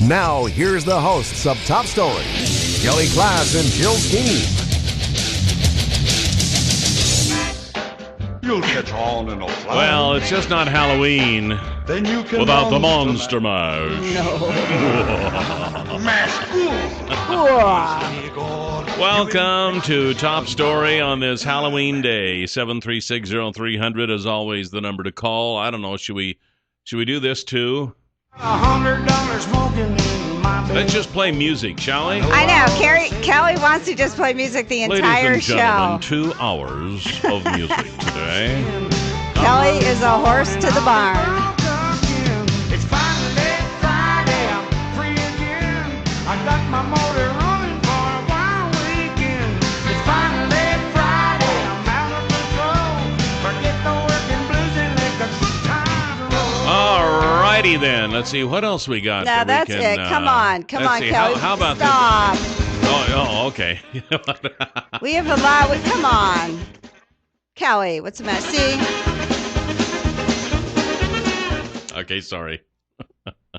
Now, here's the hosts of Top Story, Kelly Klass and Jill Skeen. You'll catch on in a flash. Well, it's just not Halloween Then you can without the Monster Mash. Welcome to Top Story on this Halloween day. 7360300 is always the number to call. I don't know, should we do this too? $100 smoking in my bed. Let's just play music, shall we? I know. Kelly wants to just play music the entire Ladies and gentlemen, show. 2 hours of music today. Kelly is a horse to the barn. It's finally Friday, I'm free again. I got my motor running for a wild weekend. It's finally Friday, I'm out of control. Forget the working blues and let the good times roll. Alrighty then. Let's see what else we got. No, that that's we can, it. Come on, let's see. Kelly. How about Stop. this? Oh, okay. We have a lot. Come on. Kelly, what's the matter? See? Okay, sorry.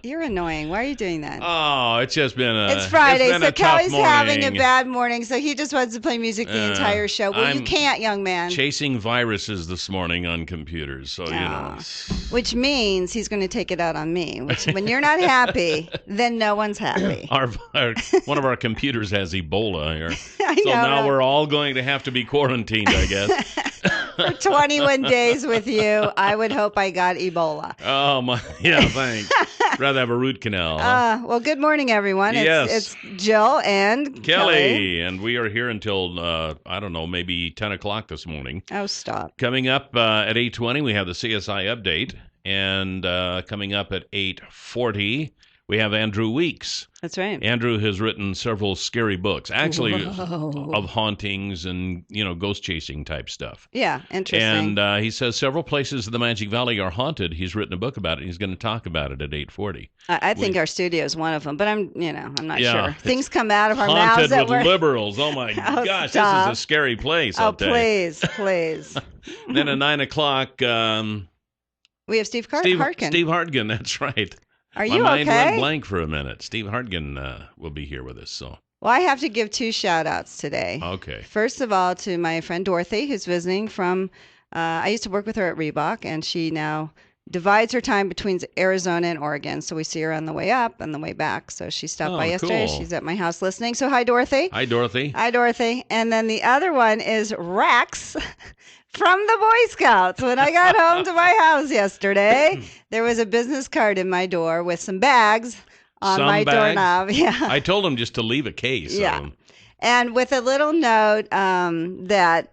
You're annoying. Why are you doing that? Oh, it's just been It's Friday, it's been so a tough Kelly's having a morning. bad morning, so he just wants to play music the entire show. Well, you I'm can't, young man. Chasing viruses this morning on computers, so you know. Which means he's going to take it out on me. Which, when you're not happy, then no one's happy. One of our computers has Ebola here, I so know, now right? we're all going to have to be quarantined, I guess. For 21 days with you, I would hope I got Ebola. Oh my, yeah, thanks. Rather have a root canal. Huh? Well, good morning, everyone. Yes. It's Jill and Kelly, and we are here until, I don't know, maybe 10 o'clock this morning. Oh, stop. Coming up at 8:20, we have the CSI update, and coming up at 8:40, we have Andrew Weeks. That's right. Andrew has written several scary books, actually, Whoa. of hauntings and, ghost chasing type stuff. Yeah, interesting. And he says several places in the Magic Valley are haunted. He's written a book about it. He's going to talk about it at 8:40. I think our studio is one of them, but I'm not Yeah, sure. Things come out of our mouths haunted that with we're... liberals. Oh, my Oh, gosh, stop. this is a scary place. Oh, I'll tell you. please. Then at 9 o'clock, We have Steve Hartkin. Steve Hartgen, that's right. Are My you mind okay? went blank for a minute. Steve Hartgen will be here with us. So Well, I have to give 2 shout-outs today. okay. First of all, to my friend Dorothy, who's visiting from... I used to work with her at Reebok, and she now divides her time between Arizona and Oregon. So we see her on the way up and the way back. So she stopped by yesterday. Cool. She's at my house listening. So hi, Dorothy. Hi, Dorothy. Hi, Dorothy. And then the other one is Rex from the Boy Scouts. When I got home to my house yesterday, there was a business card in my door with some bags on Some my bags? doorknob. Yeah. I told him just to leave a case. Yeah. Of them. And with a little note that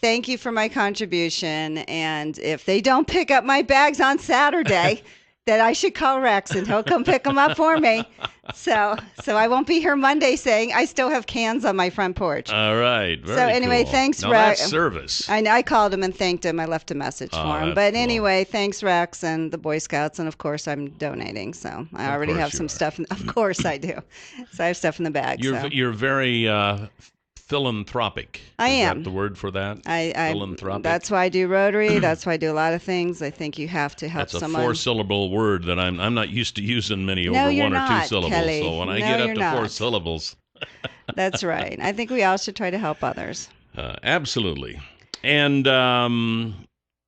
thank you for my contribution. And if they don't pick up my bags on Saturday, that I should call Rex and he'll come pick them up for me. So I won't be here Monday saying I still have cans on my front porch. All right. Very So anyway, cool. thanks, now Rex. That's service. I called him and thanked him. I left a message for him. that's But cool. anyway, thanks, Rex and the Boy Scouts. And of course, I'm donating. So I already course have you some are. stuff. Of course I do. So I have stuff in the bag. You're very philanthropic. I Is am. that the word for that? I Philanthropic. That's why I do Rotary. That's why I do a lot of things. I think you have to help That's a someone. 4-syllable word that I'm not used to using many No, over you're 1 or 2 not, syllables. Kelly. So when I No, get up you're to 4 not. syllables, That's right. I think we all should try to help others. absolutely. And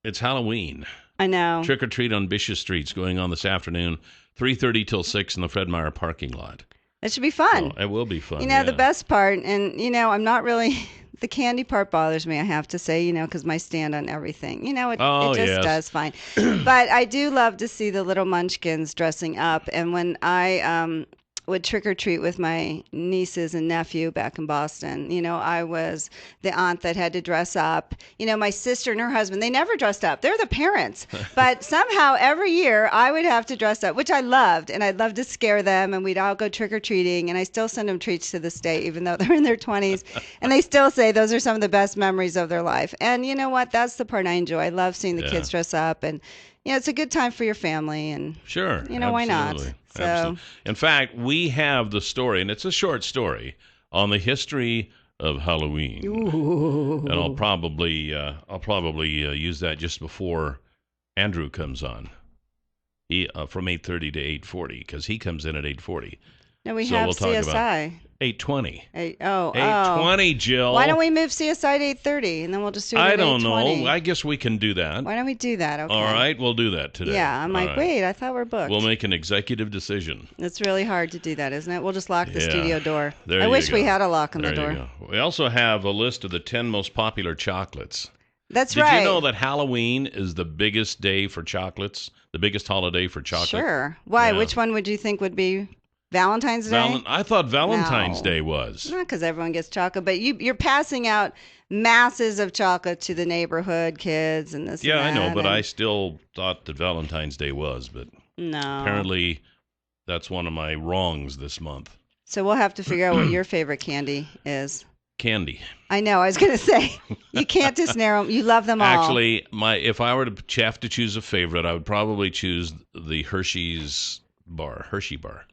it's Halloween. I know. Trick or treat on Bishop Street's going on this afternoon, 3:30 till 6 in the Fred Meyer parking lot. It should be fun. So it will be fun. You know, the yeah. best part, and, I'm not really, the candy part bothers me, I have to say, because my stand on everything. It just yes. does fine. But I do love to see the little munchkins dressing up. And when I would trick or treat with my nieces and nephew back in Boston, I was the aunt that had to dress up. My sister and her husband, they never dressed up. They're the parents. But somehow every year I would have to dress up, which I loved. And I'd love to scare them. And we'd all go trick or treating. And I still send them treats to this day, even though they're in their 20s. And they still say those are some of the best memories of their life. And you know what? That's the part I enjoy. I love seeing the kids dress up. And it's a good time for your family. And Sure. why not? Absolutely. So, Absolutely. In fact, we have the story, and it's a short story, on the history of Halloween. ooh. And I'll probably use that just before Andrew comes on. He from 8:30 to 8:40 because he comes in at 8:40. No, we So have we'll talk about CSI. 8:20. 8:20, Jill. Why don't we move CSI to 8:30 and then we'll just do it I at don't 8:20? know. I guess we can do that. Why don't we do that? Okay. All right, we'll do that today. Yeah, I'm All like, right. wait, I thought we're booked. We'll make an executive decision. It's really hard to do that, isn't it? We'll just lock the Yeah. studio door. There I you wish we go. had a lock on There the door. you go. We also have a list of the 10 most popular chocolates. That's Did right. you know that Halloween is the biggest day for chocolates? The biggest holiday for chocolate? Sure. Why? Yeah. Which one would you think would be Valentine's Day? I thought Valentine's No. Day was. Not because everyone gets chocolate, but you're passing out masses of chocolate to the neighborhood kids and this Yeah, I and know, that, but and- I still thought that Valentine's Day was, but No. apparently that's one of my wrongs this month. So we'll have to figure out what your favorite candy is. Candy. I know. I was going to say, you can't just narrow them. You love them all. Actually, if I were to have to choose a favorite, I would probably choose the Hershey bar.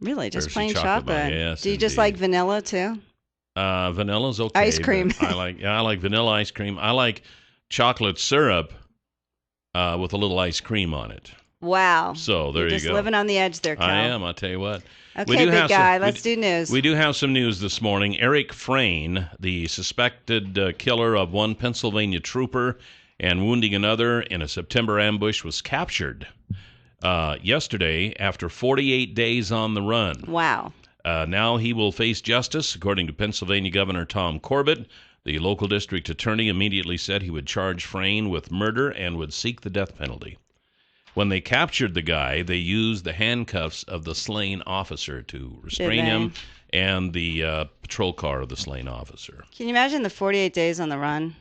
Really? Just Hershey plain chocolate bar. chocolate? Yes, Do you just indeed. like vanilla too? Vanilla's okay. Ice cream. but I like vanilla ice cream. I like chocolate syrup with a little ice cream on it. Wow. So there You're you just go. living on the edge there, Cal. I am. I'll tell you what. Okay, big guy. Let's do news. We do have some news this morning. Eric Frayne, the suspected killer of one Pennsylvania trooper and wounding another in a September ambush, was captured yesterday after 48 days on the run. Wow. Now he will face justice, according to Pennsylvania Governor Tom Corbett. The local district attorney immediately said he would charge Frayne with murder and would seek the death penalty. When they captured the guy, they used the handcuffs of the slain officer to restrain him and the patrol car of the slain officer. Can you imagine the 48 days on the run?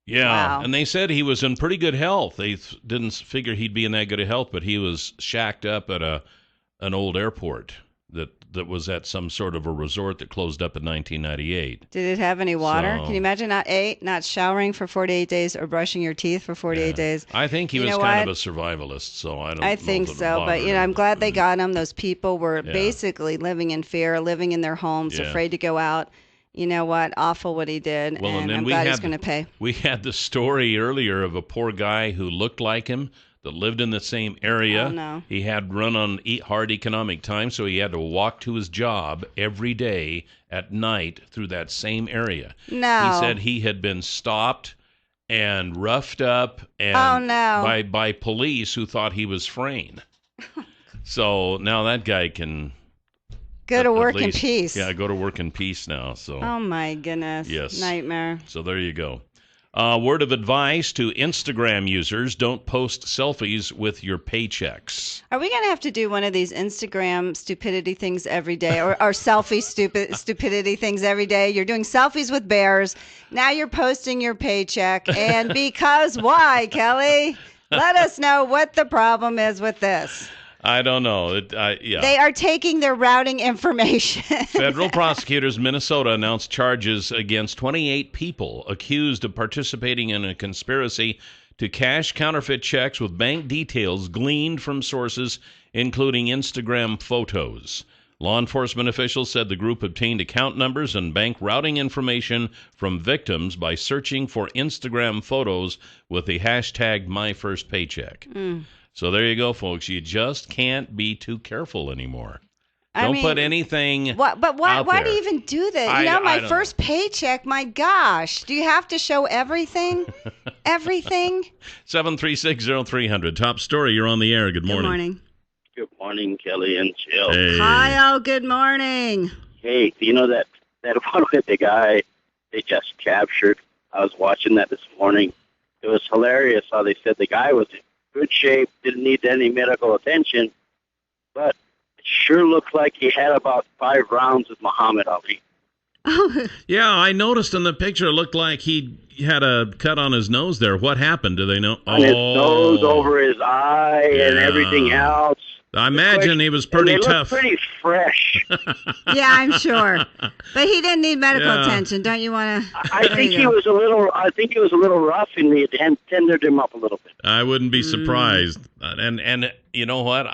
Yeah, Wow. and they said he was in pretty good health. They didn't figure he'd be in that good of health, but he was shacked up at an old airport that was at some sort of a resort that closed up in 1998. Did it have any water? So- Can you imagine not showering for 48 days or brushing your teeth for 48 days? I think he You was know kind what? of a survivalist, so I don't. I know think if it so, but bothered I'm him. glad they got him. Those people were Yeah. basically living in fear, living in their homes, Yeah. afraid to go out. You know what? Awful what he did, Well, and then I'm we glad had he's going to pay. We had the story earlier of a poor guy who looked like him that lived in the same area. Oh, no. He had run on hard economic times, so he had to walk to his job every day at night through that same area. No. He said he had been stopped and roughed up and Oh, no. by police who thought he was Frayne. So now that guy can Go to at work in least- peace. Yeah, go to work in peace now. So Oh my goodness. Yes. Nightmare. So there you go. Word of advice to Instagram users: don't post selfies with your paychecks. Are we going to have to do one of these Instagram stupidity things every day or selfie stupidity things every day? You're doing selfies with bears. Now you're posting your paycheck. And because why, Kelly? Let us know what the problem is with this. I don't know. Yeah. They are taking their routing information. Federal prosecutors in Minnesota announced charges against 28 people accused of participating in a conspiracy to cash counterfeit checks with bank details gleaned from sources including Instagram photos. Law enforcement officials said the group obtained account numbers and bank routing information from victims by searching for Instagram photos with the hashtag #MyFirstPaycheck. So there you go, folks. You just can't be too careful anymore. Don't put anything What? But why? out Why there. do you even do that? I My don't first paycheck. My gosh, do you have to show everything? Everything. 7360300. Top story. You're on the air. Good morning. Good morning. Good morning, Kelly and Jill. Hey. Hi, good morning. Hey, do you know that one with the guy they just captured? I was watching that this morning. It was hilarious how they said the guy was in good shape, didn't need any medical attention, but it sure looked like he had about 5 rounds with Muhammad Ali. Yeah, I noticed in the picture it looked like he had a cut on his nose there. What happened? Do they know? On his nose, over his eye, and Yeah. everything else. I imagine he was And pretty they tough. look pretty fresh. Yeah, I'm sure. But he didn't need medical Yeah. attention. Don't you want to? I think he was a little rough, and they tendered him up a little bit. I wouldn't be surprised. And you know what?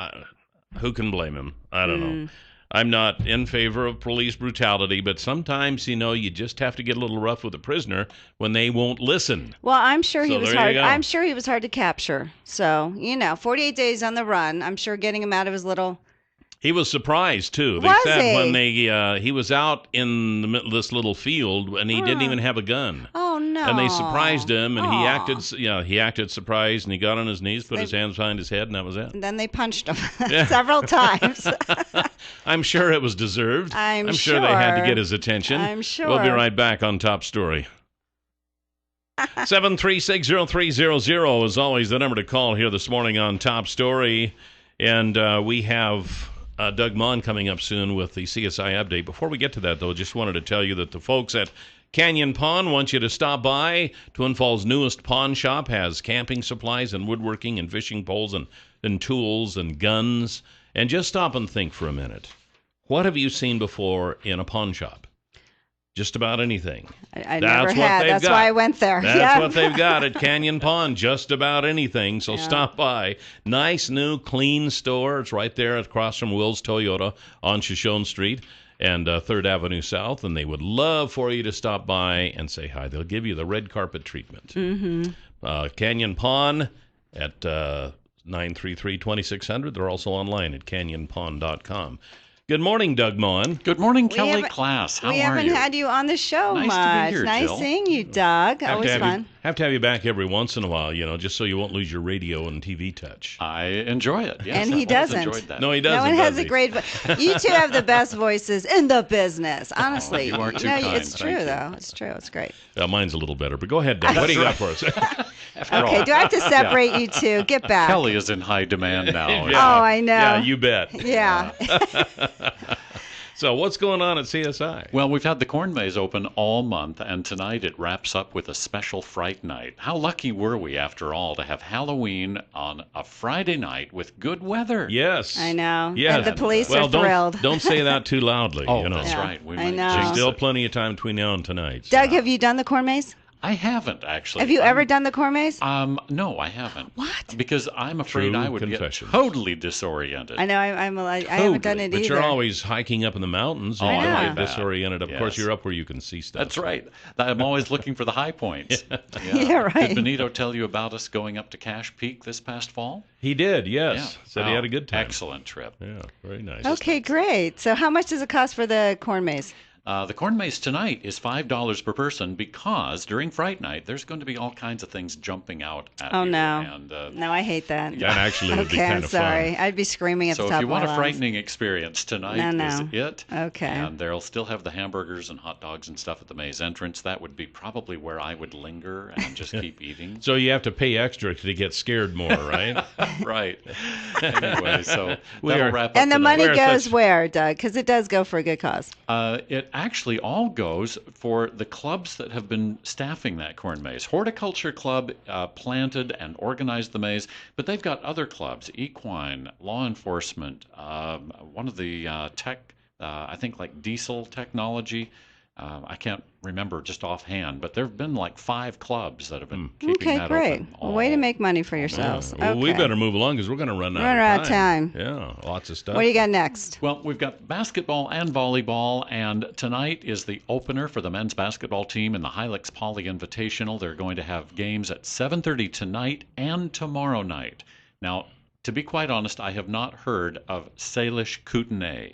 Who can blame him? I don't know. I'm not in favor of police brutality, but sometimes, you just have to get a little rough with a prisoner when they won't listen. Well, I'm sure he So was there you hard. go. I'm sure he was hard to capture. So, 48 days on the run. I'm sure getting him out of his little. He was surprised, too. They Was said he? when he was out in the middle of this little field, and he didn't even have a gun. Oh no! And they surprised him, and Aw. he acted surprised, and he got on his knees, put his hands behind his head, and that was it. And then they punched him several times. I'm sure it was deserved. I'm sure they had to sure. get his attention. I'm sure. We'll be right back on Top Story. 7360300 is always the number to call here this morning on Top Story. And we have Doug Mon coming up soon with the CSI update. Before we get to that, though, just wanted to tell you that the folks at Canyon Pond want you to stop by. Twin Falls' newest pawn shop has camping supplies and woodworking and fishing poles and tools and guns. And just stop and think for a minute. What have you seen before in a pawn shop? Just about anything. I never had. That's why I went there. That's what they've got at Canyon Pond. Just about anything. So stop by. Nice, new, clean store. It's right there across from Will's Toyota on Shoshone Street and 3rd Avenue South. And they would love for you to stop by and say hi. They'll give you the red carpet treatment. Mm-hmm. Canyon Pond at 933-2600. They're also online at canyonpond.com. Good morning, Doug Mon. Good morning, Kelly Class. How are you? We haven't had you on the show Nice much. to be here, Nice Jill. seeing you, Doug. Always fun. Have to have you back every once in a while, just so you won't lose your radio and TV touch. I enjoy it. Yes, And he I've always doesn't. enjoyed that. No, he doesn't. No one has does a he? great voice. You two have the best voices in the business, honestly. you are too No, kind. it's true, Thank you. though. It's true. It's great. Mine's a little better, but go ahead, Doug. What do you got for us? Okay, do I have to separate you two? Get back. Kelly is in high demand now. Yeah. Oh, I know. Yeah, you bet. Yeah. So what's going on at CSI? Well, we've had the corn maze open all month, and tonight it wraps up with a special Fright Night. How lucky were we, after all, to have Halloween on a Friday night with good weather? Yes. I know. Yes. And the police well, are thrilled. Don't say that too loudly. Oh, you know. that's Yeah, right. We I might know. jinx Still it. plenty of time between now and tonight. so- Doug, have you done the corn maze? I haven't, actually. Have you ever done the corn maze? No, I haven't. What? Because I'm afraid True I would confession. get totally disoriented. I know. I haven't done it But either. you're always hiking up in the mountains. And Oh, you I don't like get that. disoriented. Of course, Yes. you're up where you can see stuff. That's right. I'm always looking for the high points. Yeah, right. Did Benito tell you about us going up to Cache Peak this past fall? He did, yes. Said he Wow. had a good time. Excellent trip. Yeah, very nice. Okay, great. So how much does it cost for the corn maze? The corn maze tonight is $5 per person because during Fright Night there's going to be all kinds of things jumping out at Oh, you. no. And, No, I hate that. That actually would be Okay, kind I'm of sorry. fun. I'd be screaming at so the if top you of want my a lungs. frightening experience, tonight No. is it. Okay. And they'll still have the hamburgers and hot dogs and stuff at the maze entrance. That would be probably where I would linger and just keep eating. So you have to pay extra to get scared more, right? Right. Anyway, so We that'll are- wrap up And the tonight. money We're goes such- where, Doug? Because it does go for a good cause. It actually all goes for the clubs that have been staffing that corn maze. Horticulture Club planted and organized the maze, but they've got other clubs, equine, law enforcement, one of the tech, I think like diesel technology. I can't remember just offhand, but there have been like 5 clubs that have been keeping Okay, that great. open. Well, way to all- make money for yourselves. Well, we Okay. better move along because we're going to run out of time. Yeah, lots of stuff. What do you got next? Well, we've got basketball and volleyball, and tonight is the opener for the men's basketball team in the HILEX Poly Invitational. They're going to have games at 7:30 tonight and tomorrow night. Now, to be quite honest, I have not heard of Salish Kootenai,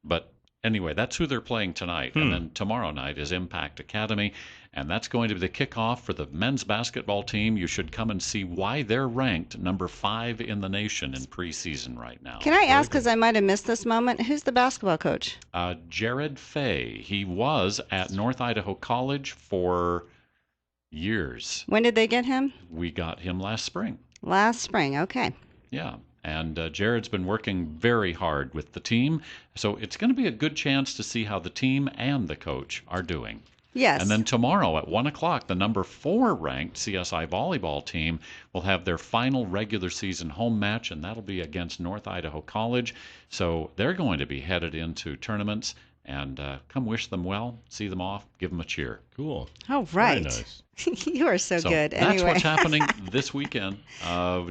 but anyway, that's who they're playing tonight. And then tomorrow night is Impact Academy, and that's going to be the kickoff for the men's basketball team. You should come and see why they're ranked number 5 in the nation in preseason right now. Can I ask, because I might have missed this moment, who's the basketball coach? Jared Fay. He was at North Idaho College for years. When did they get him? We got him last spring. Last spring. Okay. Yeah. And Jared's been working very hard with the team. So it's going to be a good chance to see how the team and the coach are doing. Yes. And then tomorrow at 1 o'clock, the number 4 ranked CSI volleyball team will have their final regular season home match, and that'll be against North Idaho College. So they're going to be headed into tournaments And come wish them well, see them off, give them a cheer. Cool. Oh, right. Very nice. You are so good. That's Anyway. what's happening this weekend.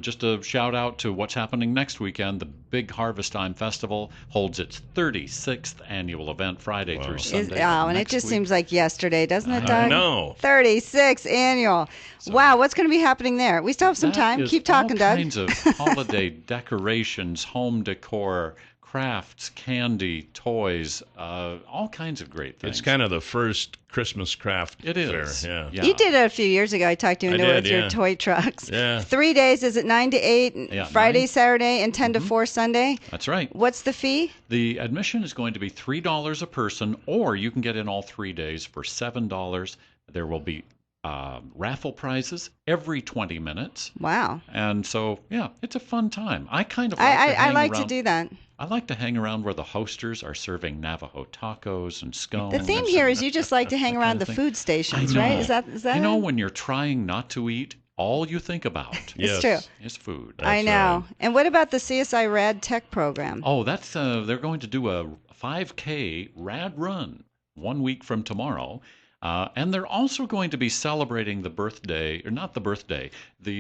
Just a shout out to what's happening next weekend. The Big Harvest Time Festival holds its 36th annual event Friday through Sunday. And it just seems like yesterday, doesn't it, Doug? I know. 36th annual. Wow, what's going to be happening there? We still have some time. Keep talking, Doug. All kinds of holiday decorations, home decor, crafts, candy, toys, all kinds of great things. It's kind of the first Christmas craft It is. fair. Yeah. You did it a few years ago. I talked you into it with your yeah. toy trucks. Yeah. 3 days. Is it 9 to 8? Yeah, Friday, 9. Saturday, and 10 to 4 Sunday? That's right. What's the fee? The admission is going to be $3 a person, or you can get in all 3 days for $7. There will be raffle prizes every 20 minutes. Wow. And so, yeah, it's a fun time. I kind of I like to do that. I like to hang around where the hosters are serving Navajo tacos and scones. The theme here is you just like to hang around the food stations, right? Is that You know, it? when you're trying not to eat, all you think about It's true. is food. I know. right. And what about the CSI Rad Tech program? Oh, that's they're going to do a 5K rad run 1 week from tomorrow. And they're also going to be celebrating the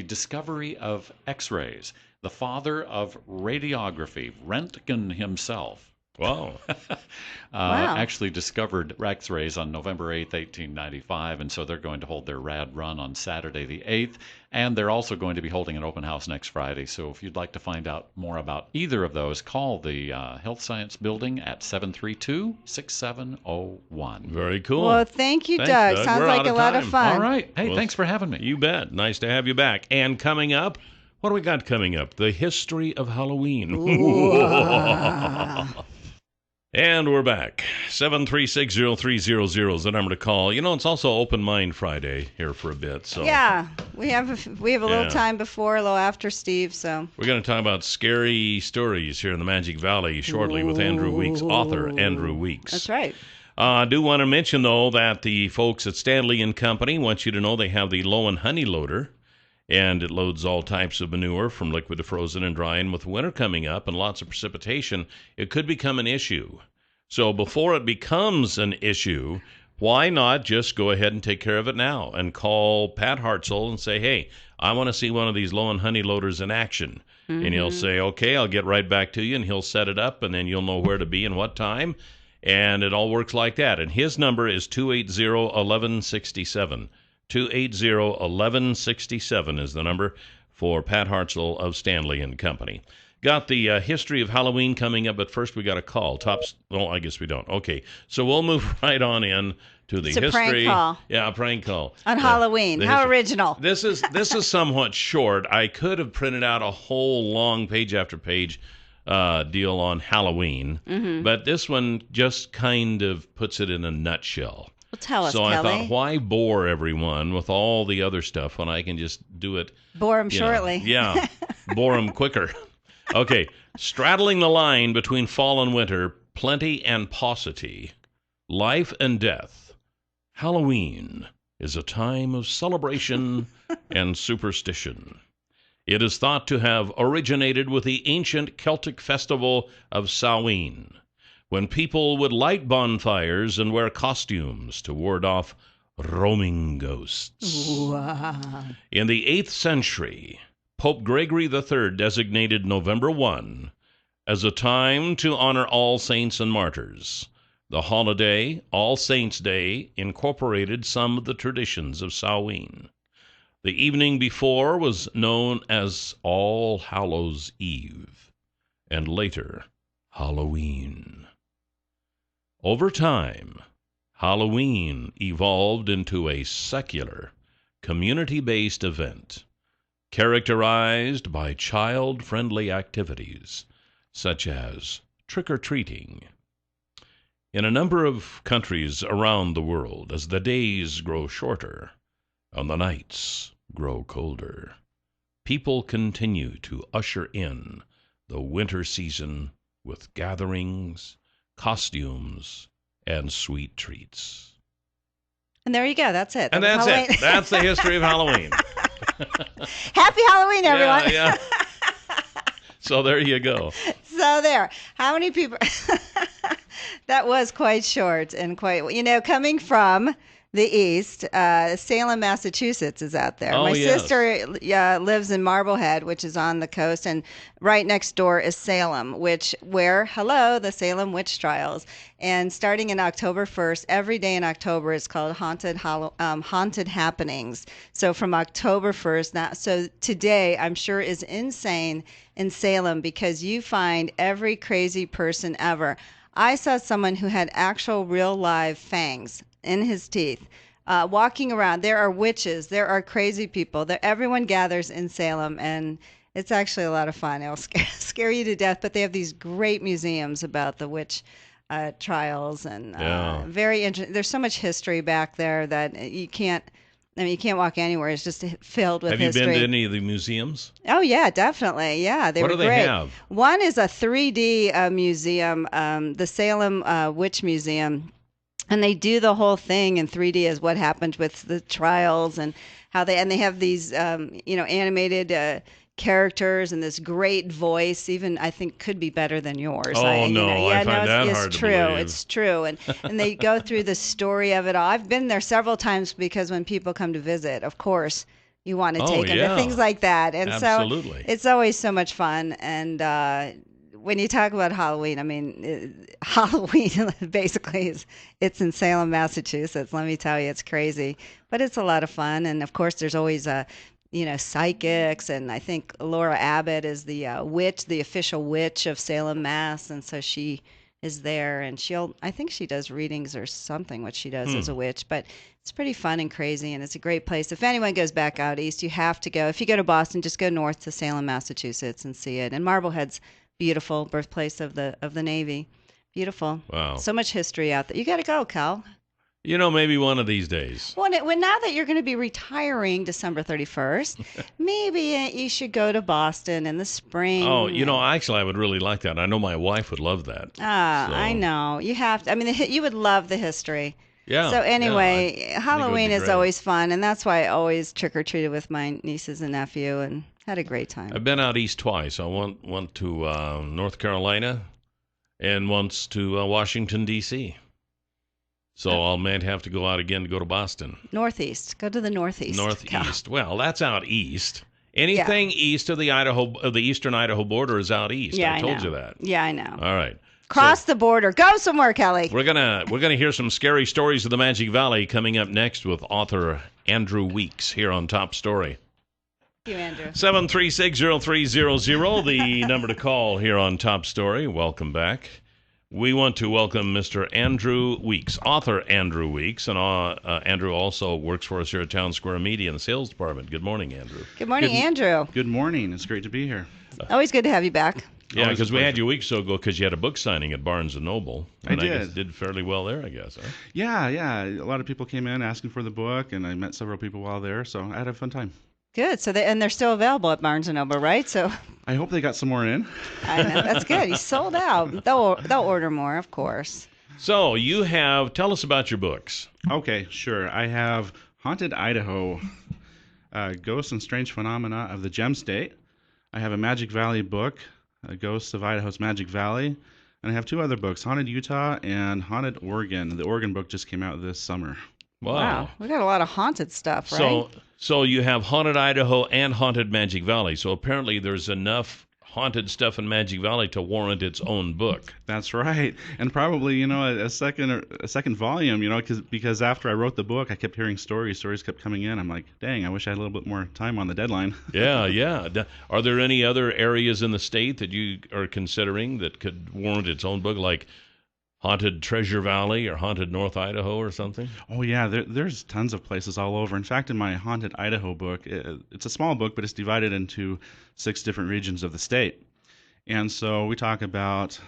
discovery of X-rays. The father of radiography, Röntgen himself, Wow. Wow. actually discovered X-rays on November 8th, 1895, and so they're going to hold their rad run on Saturday the 8th, and they're also going to be holding an open house next Friday. So if you'd like to find out more about either of those, call the Health Science Building at 732-6701. Very cool. Well, thank you, Thanks, Doug. Doug. Sounds We're like out a of lot of time. fun. All right. Hey, Well, thanks for having me. You bet. Nice to have you back. And coming up, what do we got coming up? The history of Halloween. And we're back. 7360300 is the number to call. You know, it's also Open Mind Friday here for a bit. So Yeah, we have a little Yeah. time before, a little after, Steve. So we're going to talk about scary stories here in the Magic Valley shortly with Andrew Weeks, author Andrew Weeks. that's right. I do want to mention, though, that the folks at Stanley and Company want you to know they have the Low and Honey Loader, and it loads all types of manure from liquid to frozen and dry. And with winter coming up and lots of precipitation, it could become an issue. So before it becomes an issue, why not just go ahead and take care of it now and call Pat Hartzell and say, hey, I want to see one of these Low and Honey Loaders in action. And he'll say, okay, I'll get right back to you, and he'll set it up, and then you'll know where to be and what time. And it all works like that. And his number is 280-1167. 280-1167 is the number for Pat Hartzell of Stanley and Company. Got the history of Halloween coming up, but first we got a call. Well, I guess we don't. Okay, so we'll move right on in to the It's a history. prank call. Yeah, a prank call. On Halloween. the How history. original. This is somewhat short. I could have printed out a whole long page after page deal on Halloween, but this one just kind of puts it in a nutshell. Well, tell us, So Kelly. I thought, why bore everyone with all the other stuff when I can just do it? Bore him you know, shortly. Yeah, bore them quicker. Okay, straddling the line between fall and winter, plenty and paucity, life and death, Halloween is a time of celebration and superstition. It is thought to have originated with the ancient Celtic festival of Samhain, when people would light bonfires and wear costumes to ward off roaming ghosts. In the 8th century, Pope Gregory III designated November 1 as a time to honor all saints and martyrs. The holiday, All Saints' Day, incorporated some of the traditions of Samhain. The evening before was known as All Hallows' Eve, and later, Halloween. Over time, Halloween evolved into a secular, community-based event, characterized by child-friendly activities, such as trick-or-treating. In a number of countries around the world, as the days grow shorter and the nights grow colder, people continue to usher in the winter season with gatherings, costumes, and sweet treats. And there you go. That's it. And That was that's Halloween. it. That's the history of Halloween. Happy Halloween, everyone. Yeah. So there you go. So there. How many people? That was quite short and quite, coming from the East, Salem, Massachusetts is out there. Oh, My yes. sister lives in Marblehead, which is on the coast, and right next door is Salem, the Salem witch trials. And starting in October 1st, every day in October is called Haunted Happenings. So from October 1st, so today I'm sure is insane in Salem because you find every crazy person ever. I saw someone who had actual real live fangs in his teeth, walking around. There are witches. There are crazy people. Everyone gathers in Salem, and it's actually a lot of fun. It'll scare you to death, but they have these great museums about the witch trials, and very interesting. There's so much history back there that you can't walk anywhere. It's just filled with history. Have you been to any of the museums? Oh, yeah, definitely. Yeah, they What were do they great. have? One is a 3D museum, the Salem Witch Museum. And they do the whole thing in 3D as what happened with the trials and how they have these, animated characters and this great voice, even I think could be better than yours. Oh, I find that hard to true. believe. It's true. And they go through the story of it all. I've been there several times because when people come to visit, of course, you want to take them to things like that. And Absolutely. so it's always so much fun. And when you talk about Halloween, I mean, Halloween basically it's in Salem, Massachusetts. Let me tell you, it's crazy, but it's a lot of fun. And of course, there's always psychics, and I think Laura Abbott is the witch, the official witch of Salem, Mass. And so she is there, and I think she does readings or something, what she does as a witch, but it's pretty fun and crazy, and it's a great place. If anyone goes back out east, you have to go. If you go to Boston, just go north to Salem, Massachusetts and see it. And Marblehead's beautiful, birthplace of the Navy. Beautiful. Wow. So much history out there. You got to go, Cal. Maybe one of these days. Well, now that you're going to be retiring December 31st, maybe you should go to Boston in the spring. Oh, actually, I would really like that. I know my wife would love that. I know. You have to. I mean, you would love the history. Yeah. So anyway, I Halloween think it would be is great. always fun, and that's why I always trick-or-treated with my nieces and nephew and had a great time. I've been out east twice. I went to North Carolina and once to Washington, D.C. So I'll might have to go out again to go to Boston. Northeast. Go to the Northeast. Northeast. Well, that's out east. Anything east of the eastern Idaho border is out east. Yeah, I told know. you that. Yeah, I know. All right. Cross the border. Go somewhere, Kelly. We're gonna hear some scary stories of the Magic Valley coming up next with author Andrew Weeks here on Top Story. Thank you, Andrew. 7360300, the number to call here on Top Story. Welcome back. We want to welcome Mr. Andrew Weeks, author Andrew Weeks, and Andrew also works for us here at Town Square Media in the sales department. Good morning, Andrew. Good morning, Andrew. Good morning. It's great to be here. Always good to have you back. Yeah, Always a because we had pleasure. you weeks ago because you had a book signing at Barnes & Noble. I And I guess did. did fairly well there, I guess. Huh? Yeah. A lot of people came in asking for the book, and I met several people while there, so I had a fun time. Good. So they're still available at Barnes & Noble, right? So I hope they got some more in. I know, that's good. He's sold out. They'll order more, of course. So tell us about your books. Okay, sure. I have Haunted Idaho, Ghosts and Strange Phenomena of the Gem State. I have a Magic Valley book, Ghosts of Idaho's Magic Valley. And I have two other books, Haunted Utah and Haunted Oregon. The Oregon book just came out this summer. Wow. We got a lot of haunted stuff, right? So you have Haunted Idaho and Haunted Magic Valley. So apparently there's enough haunted stuff in Magic Valley to warrant its own book. That's right, and probably a second volume, because after I wrote the book, I kept hearing stories kept coming in. I'm like, dang, I wish I had a little bit more time on the deadline. Yeah. Are there any other areas in the state that you are considering that could warrant its own book, like Haunted Treasure Valley or Haunted North Idaho or something? Oh yeah, there's tons of places all over. In fact, in my Haunted Idaho book, it's a small book, but it's divided into 6 different regions of the state. And so we talk about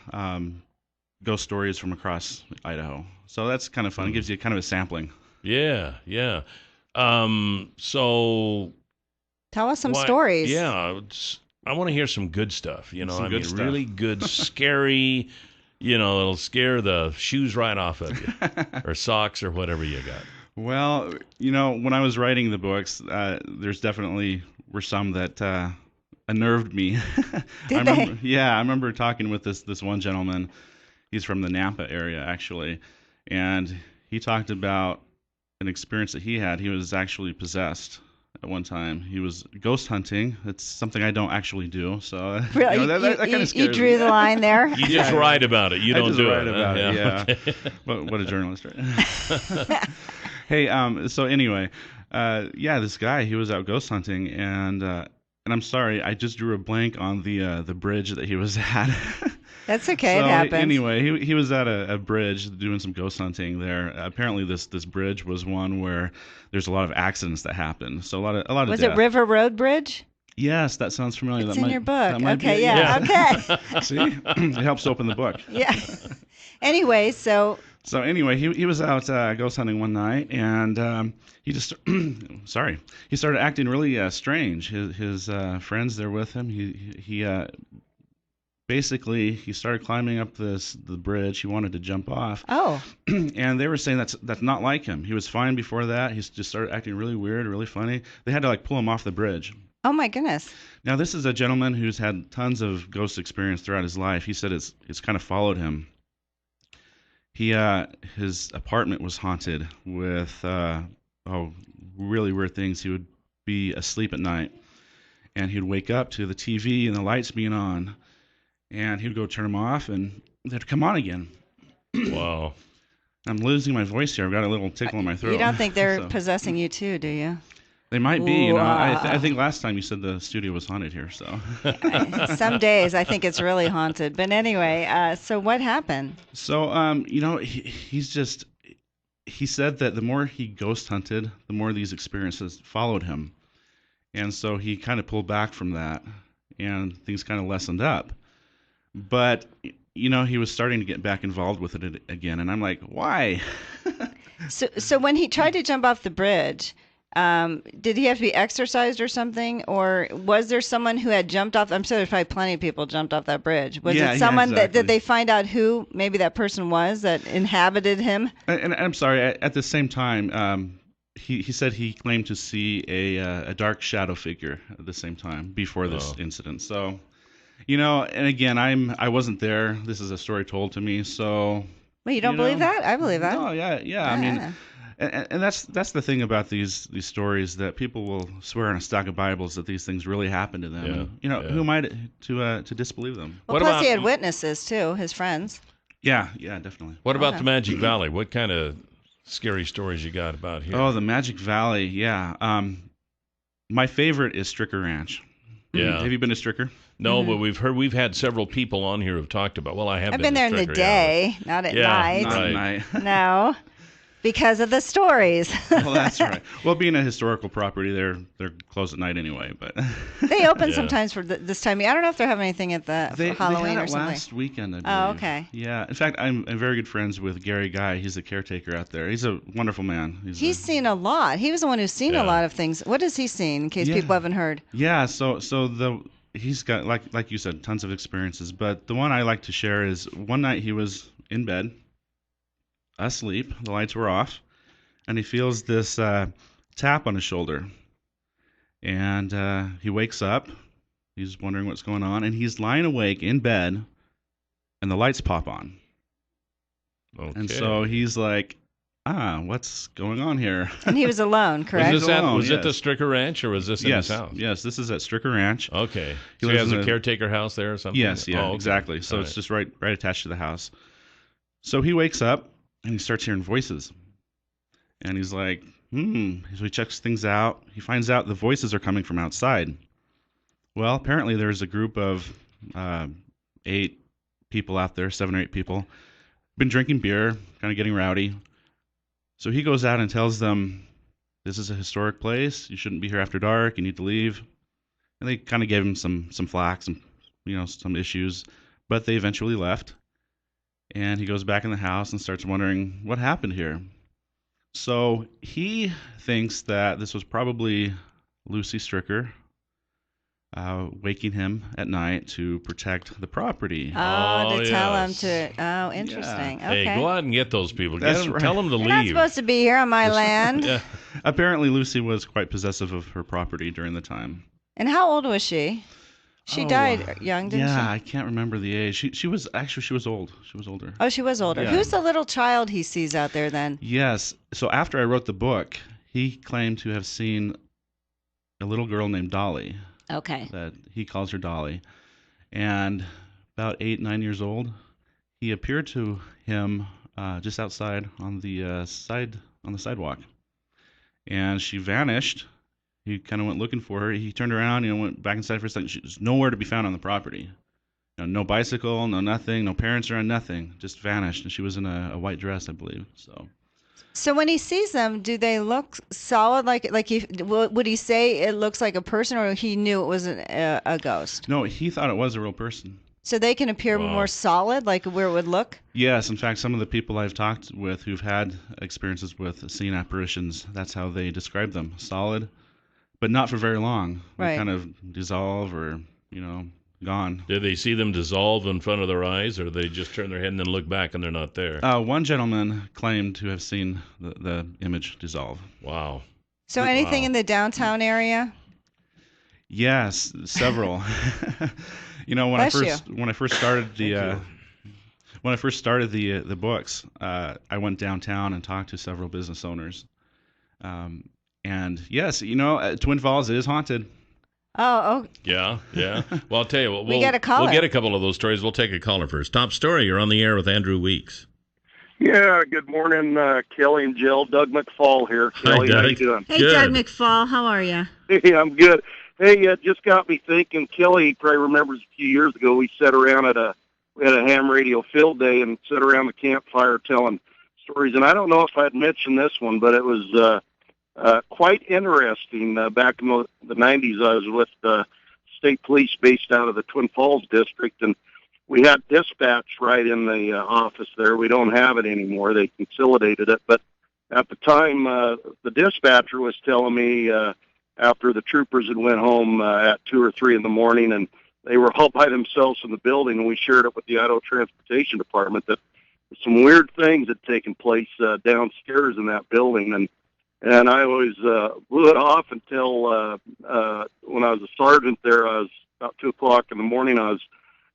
ghost stories from across Idaho. So that's kind of fun. It gives you kind of a sampling. Yeah. So Tell us some stories. Yeah, I want to hear some good stuff. Some good stuff. Really good, scary. It'll scare the shoes right off of you, or socks, or whatever you got. Well, when I was writing the books, there's definitely were some that unnerved me. Did they? Yeah, I remember talking with this one gentleman. He's from the Nampa area, actually, and he talked about an experience that he had. He was actually possessed at one time. He was ghost hunting. It's something I don't actually do, so Really? that kind of scares You drew me. the line there? You just write about it. You I don't just do write it. about it. Yeah. Okay. What a journalist, right? Hey, so anyway, this guy, he was out ghost hunting, and I'm sorry, I just drew a blank on the bridge that he was at. That's okay. So it happens. anyway, he was at a bridge doing some ghost hunting there. Apparently, this bridge was one where there's a lot of accidents that happen. So a lot of Was death. it River Road Bridge? Yes, that sounds familiar. It's that in might, your book. that might be Okay, it. yeah. Okay. See, it helps open the book. Yeah. Anyway, so So anyway, he was out ghost hunting one night, and he just he started acting really strange. His friends there with him. He basically he started climbing up the bridge. He wanted to jump off. oh, And they were saying that's not like him. He was fine before that. He just started acting really weird, really funny. They had to like pull him off the bridge. oh my goodness. Now this is a gentleman who's had tons of ghost experience throughout his life. He said it's kind of followed him. His apartment was haunted with really weird things. He would be asleep at night, and he'd wake up to the TV and the lights being on, and he'd go turn them off, and they'd come on again. Wow. I'm losing my voice here. I've got a little tickle in my throat. You don't think they're So, possessing you too, do you? they might be. You know, Wow. I think last time you said the studio was haunted here. So. Some days I think it's really haunted. But anyway, so what happened? So, he said that the more he ghost hunted, the more these experiences followed him. And so he kind of pulled back from that, and things kind of lessened up. But, he was starting to get back involved with it again. And I'm like, why? So when he tried to jump off the bridge, did he have to be exercised or something? Or was there someone who had jumped off? I'm sure there's probably plenty of people jumped off that bridge. Was Yeah, it someone yeah, that exactly. did they find out who maybe that person was that inhabited him? And I'm sorry, at the same time, he said he claimed to see a dark shadow figure at the same time before this incident. So, and again, I wasn't there. This is a story told to me. So. Well, you don't believe that? I believe that. No, yeah. I mean, and that's the thing about these stories, that people will swear on a stack of Bibles that these things really happened to them. Yeah, And, who am I to disbelieve them? Well, What plus about- he had witnesses too, his friends. Yeah, definitely. What about the Magic Valley? What kind of scary stories you got about here? Oh, the Magic Valley, yeah. My favorite is Stricker Ranch. Yeah. Have you been to Stricker? No, but we've had several people on here who've talked about. Well, I have. I've been there in the to Stricker, day, not at Yeah, night. Not Right. at night. No, because of the stories. Well, that's right. Well, being a historical property, they're closed at night anyway. But They open Yeah. sometimes for this time. I don't know if they're having anything at the they for Halloween had or it something. last weekend, I believe. Oh, okay. Yeah. In fact, I'm very good friends with Gary Guy. He's the caretaker out there. He's a wonderful man. He's seen a lot. He was the one who's seen Yeah. a lot of things. What has he seen? In case Yeah. people haven't heard. Yeah. So he's got like you said, tons of experiences. But the one I like to share is one night he was in bed, asleep. The lights were off, and he feels this tap on his shoulder, and he wakes up. He's wondering what's going on, and he's lying awake in bed, and the lights pop on. Okay. And so he's like, what's going on here? And he was alone, correct? was this alone, was it the yes. Stricker Ranch or was this in Yes, his house? yes. This is at Stricker Ranch. Okay. He So he lives has in a a- caretaker house there or something? Yes, yeah, Oh, okay. exactly. So All it's right. just right attached to the house. So he wakes up and he starts hearing voices, and he's like, So he checks things out. He finds out the voices are coming from outside. Well, apparently there's a group of 8 people out there, 7 or 8 people, been drinking beer, kind of getting rowdy. So he goes out and tells them, this is a historic place. You shouldn't be here after dark. You need to leave. And they kind of gave him some flack, some issues, but they eventually left. And he goes back in the house and starts wondering what happened here. So he thinks that this was probably Lucy Stricker waking him at night to protect the property. Oh, to tell him yes. to. Oh, interesting. Okay. Hey, go out and get those people. That's Get them, right. Tell them to You're not leave. supposed to be here on my land. Yeah. Apparently Lucy was quite possessive of her property during the time. And how old was she? She died young, didn't yeah, she? I can't remember the age. She was old. She was older. Oh, she was older. Yeah. Who's the little child he sees out there then? Yes. So after I wrote the book, he claimed to have seen a little girl named Dolly. Okay. That he calls her Dolly, and about 8, 9 years old, he appeared to him just outside on the sidewalk, and she vanished. He kind of went looking for her. He turned around, went back inside for a second. She was nowhere to be found on the property. No bicycle, no nothing, no parents around, nothing. Just vanished, and she was in a white dress, I believe. So when he sees them, do they look solid? Would he say it looks like a person, or he knew it was a ghost? No, he thought it was a real person. So they can appear more solid, like where it would look? Yes, in fact, some of the people I've talked with who've had experiences with seeing apparitions, that's how they describe them. Solid, but not for very long. They Right. kind of dissolve or, gone. Did they see them dissolve in front of their eyes, or they just turn their head and then look back and they're not there? One gentleman claimed to have seen the image dissolve. Wow. So anything in the downtown area? Yes, several. When I first started the books, I went downtown and talked to several business owners. And yes, Twin Falls is haunted. Oh. Yeah. Well, I'll tell you what. We got a caller. We'll get a couple of those stories. We'll take a caller first. Top story. You're on the air with Andrew Weeks. Yeah, good morning, Kelly and Jill. Doug McFall here. Kelly, Doug. how you doing? Hey, Good. Doug McFall, how are you? Hey, I'm good. Hey, it just got me thinking. Kelly probably remembers a few years ago we sat around we had a ham radio field day and sat around the campfire telling stories. And I don't know if I'd mentioned this one, but it was quite interesting. Back in the 90s, I was with the state police based out of the Twin Falls district, and we had dispatch right in the office there. We don't have it anymore. They consolidated it. But at the time, the dispatcher was telling me after the troopers had went home at 2 or 3 in the morning, and they were all by themselves in the building, and we shared it with the Idaho Transportation Department, that some weird things had taken place downstairs in that building. And I always blew it off until when I was a sergeant there, I was about 2 o'clock in the morning, I was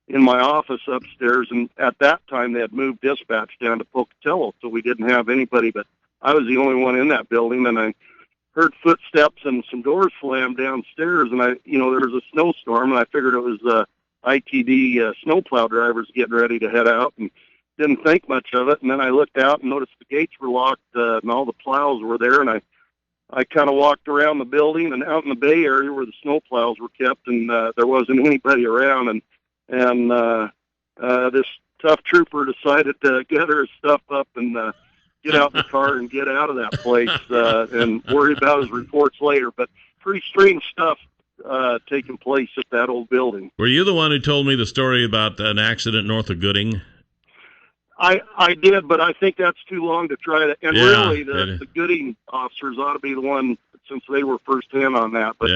in my office upstairs, and at that time they had moved dispatch down to Pocatello, so we didn't have anybody, but I was the only one in that building, and I heard footsteps and some doors slam downstairs, and there was a snowstorm, and I figured it was ITD snowplow drivers getting ready to head out, and didn't think much of it. And then I looked out and noticed the gates were locked, and all the plows were there, and I kind of walked around the building and out in the bay area where the snowplows were kept, and there wasn't anybody around, and this tough trooper decided to gather his stuff up and get out in the car and get out of that place and worry about his reports later. But pretty strange stuff taking place at that old building. Were you the one who told me the story about an accident north of Gooding? I did, but I think that's too long to try to. And Yeah, really, the Gooding officers ought to be the one, since they were first hand on that. But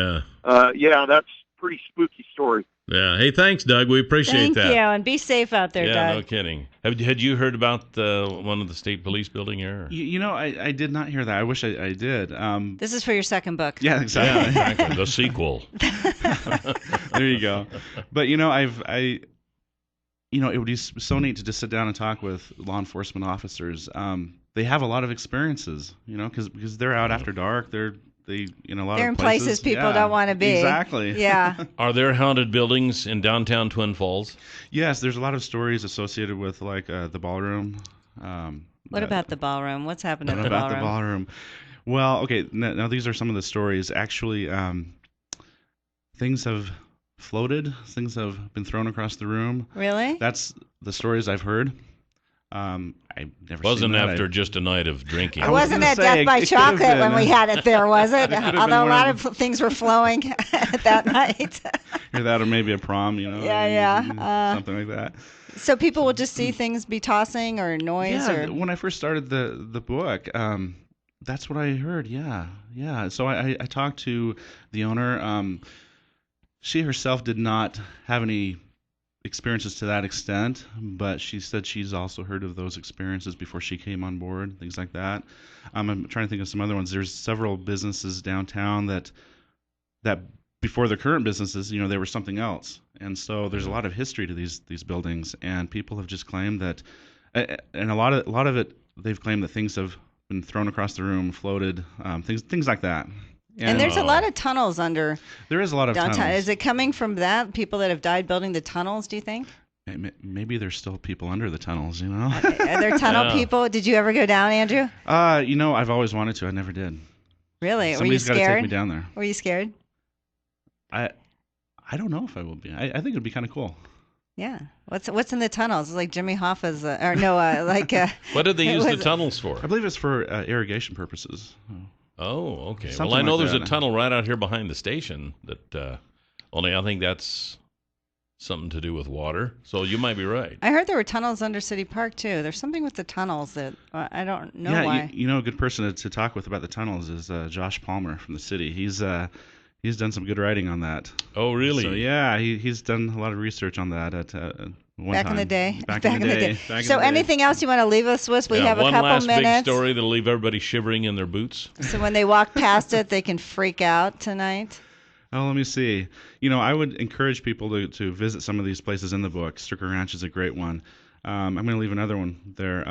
that's a pretty spooky story. Yeah. Hey, thanks, Doug. We appreciate that. Thank you, and be safe out there, Yeah, Doug. no kidding. Had you heard about one of the state police building here? I did not hear that. I wish I did. This is for your second book. Yeah, exactly. Yeah, exactly. The sequel. There you go. But it would be so neat to just sit down and talk with law enforcement officers. They have a lot of experiences, because they're out after dark. They're in a lot They're of in places people don't want to be. Exactly. Yeah. Are there haunted buildings in downtown Twin Falls? Yes, there's a lot of stories associated with the ballroom. What about the ballroom? What's happened at What the about ballroom? the ballroom? Well, okay. Now these are some of the stories. Actually, things have floated. Things have been thrown across the room. Really? That's the stories I've heard. I've never Wasn't seen that. after just a night of drinking. It wasn't at Death by Chocolate when we had it there, was it? Although a lot of things were flowing that night. Or that, or maybe a prom, Yeah. something like that. So people would just see things be tossing or noise? Yeah, or when I first started the book, that's what I heard. Yeah. So I talked to the owner. She herself did not have any experiences to that extent, but she said she's also heard of those experiences before she came on board, things like that. I'm trying to think of some other ones. There's several businesses downtown that before their current businesses, they were something else. And so there's a lot of history to these buildings, and people have just claimed that, and a lot of it, they've claimed that things have been thrown across the room, floated, things like that. And there's a lot of tunnels under. There is a lot of downtown. tunnels. Is it coming from that? People that have died building the tunnels, do you think? Maybe there's still people under the tunnels, Are there tunnel people? Did you ever go down, Andrew? I've always wanted to. I never did. Really? Somebody's Were you scared? got to take me down there. Were you scared? I don't know if I will be. I think it'd be kind of cool. Yeah. What's in the tunnels? It's like Jimmy Hoffa's, What did they use the tunnels for? I believe it's for irrigation purposes. Oh, okay. Something Well, I know like there's that. a tunnel right out here behind the station that, only I think that's something to do with water. So you might be right. I heard there were tunnels under City Park too. There's something with the tunnels that I don't know why. A good person to talk with about the tunnels is Josh Palmer from the city. He's done some good writing on that. Oh, really? So yeah, he's done a lot of research on that at one Back time. in the day. Back in the day. So anything else you want to leave us with? We have a one couple last minutes. big story that'll leave everybody shivering in their boots. So when they walk past it, they can freak out tonight. Oh, let me see. I would encourage people to visit some of these places in the book. Stricker Ranch is a great one. I'm going to leave another one there.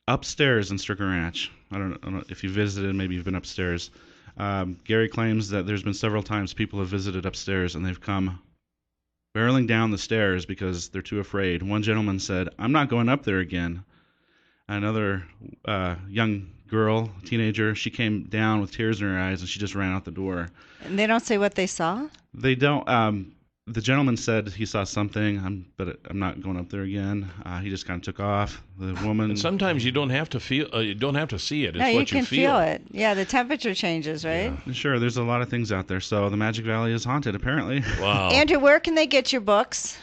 Upstairs in Stricker Ranch. I don't know if you visited, maybe you've been upstairs. Gary claims that there's been several times people have visited upstairs and they've come barreling down the stairs because they're too afraid. One gentleman said, "I'm not going up there again." Another young girl, teenager, she came down with tears in her eyes and she just ran out the door. And they don't say what they saw? They don't. The gentleman said he saw something, but I'm not going up there again. He just kind of took off. The woman. And sometimes you don't have to feel. You don't have to see it. It's No, what you you can feel it. Yeah, the temperature changes, right? Sure, there's a lot of things out there. So the Magic Valley is haunted, apparently. Wow. Andrew, where can they get your books?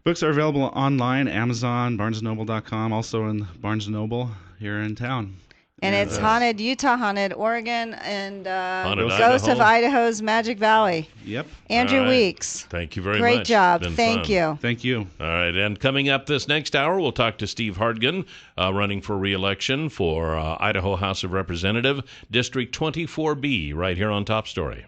Books are available online, Amazon, BarnesandNoble.com, also in Barnes & Noble here in town. And it's Haunted Utah, Haunted Oregon, and Haunted Ghost of Idaho. Idaho's Magic Valley. Yep. Andrew All right. Weeks. Thank you very much. Great job. Been Thank fun. you. Thank you. All right, and coming up this next hour, we'll talk to Steve Hardgan, running for re-election for Idaho House of Representative, District 24B, right here on Top Story.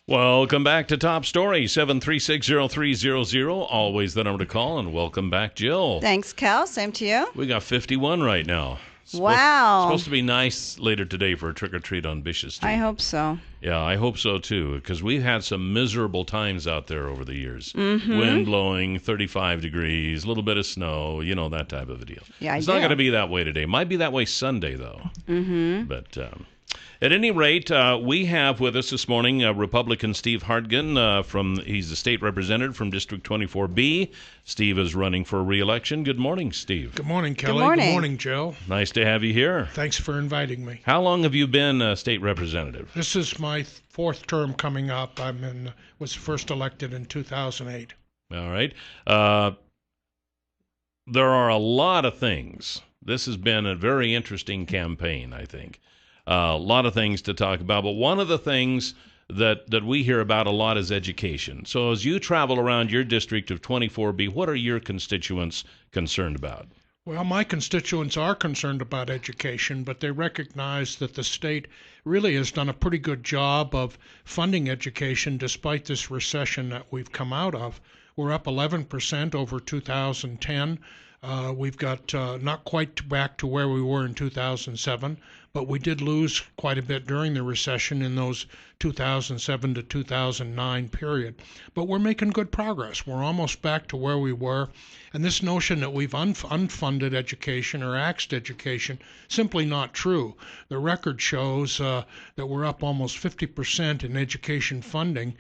Welcome back to Top Story, 7360300, always the number to call, and welcome back, Jill. Thanks, Cal. Same to you. We got 51 right now. Wow. Supposed to be nice later today for a trick-or-treat on Bishop Street. I hope so. Yeah, I hope so too, because we've had some miserable times out there over the years. Mm-hmm. Wind blowing, 35 degrees, a little bit of snow, that type of a deal. Yeah, it's not going to be that way today. Might be that way Sunday, though. Mm-hmm. But at any rate, we have with us this morning Republican Steve Hardgan. He's the state representative from District 24B. Steve is running for re-election. Good morning, Steve. Good morning, Kelly. morning. Good morning, Joe. Nice to have you here. Thanks for inviting me. How long have you been a state representative? This is my fourth term coming up. Was first elected in 2008. All right. There are a lot of things. This has been a very interesting campaign, I think. A lot of things to talk about, but one of the things that we hear about a lot is education. So as you travel around your district of 24B, what are your constituents concerned about? Well, my constituents are concerned about education, but they recognize that the state really has done a pretty good job of funding education despite this recession that we've come out of. We're up 11% over 2010. We've got not quite back to where we were in 2007, but we did lose quite a bit during the recession in those 2007 to 2009 period. But we're making good progress. We're almost back to where we were. And this notion that we've unfunded education or axed education, simply not true. The record shows that we're up almost 50% in education funding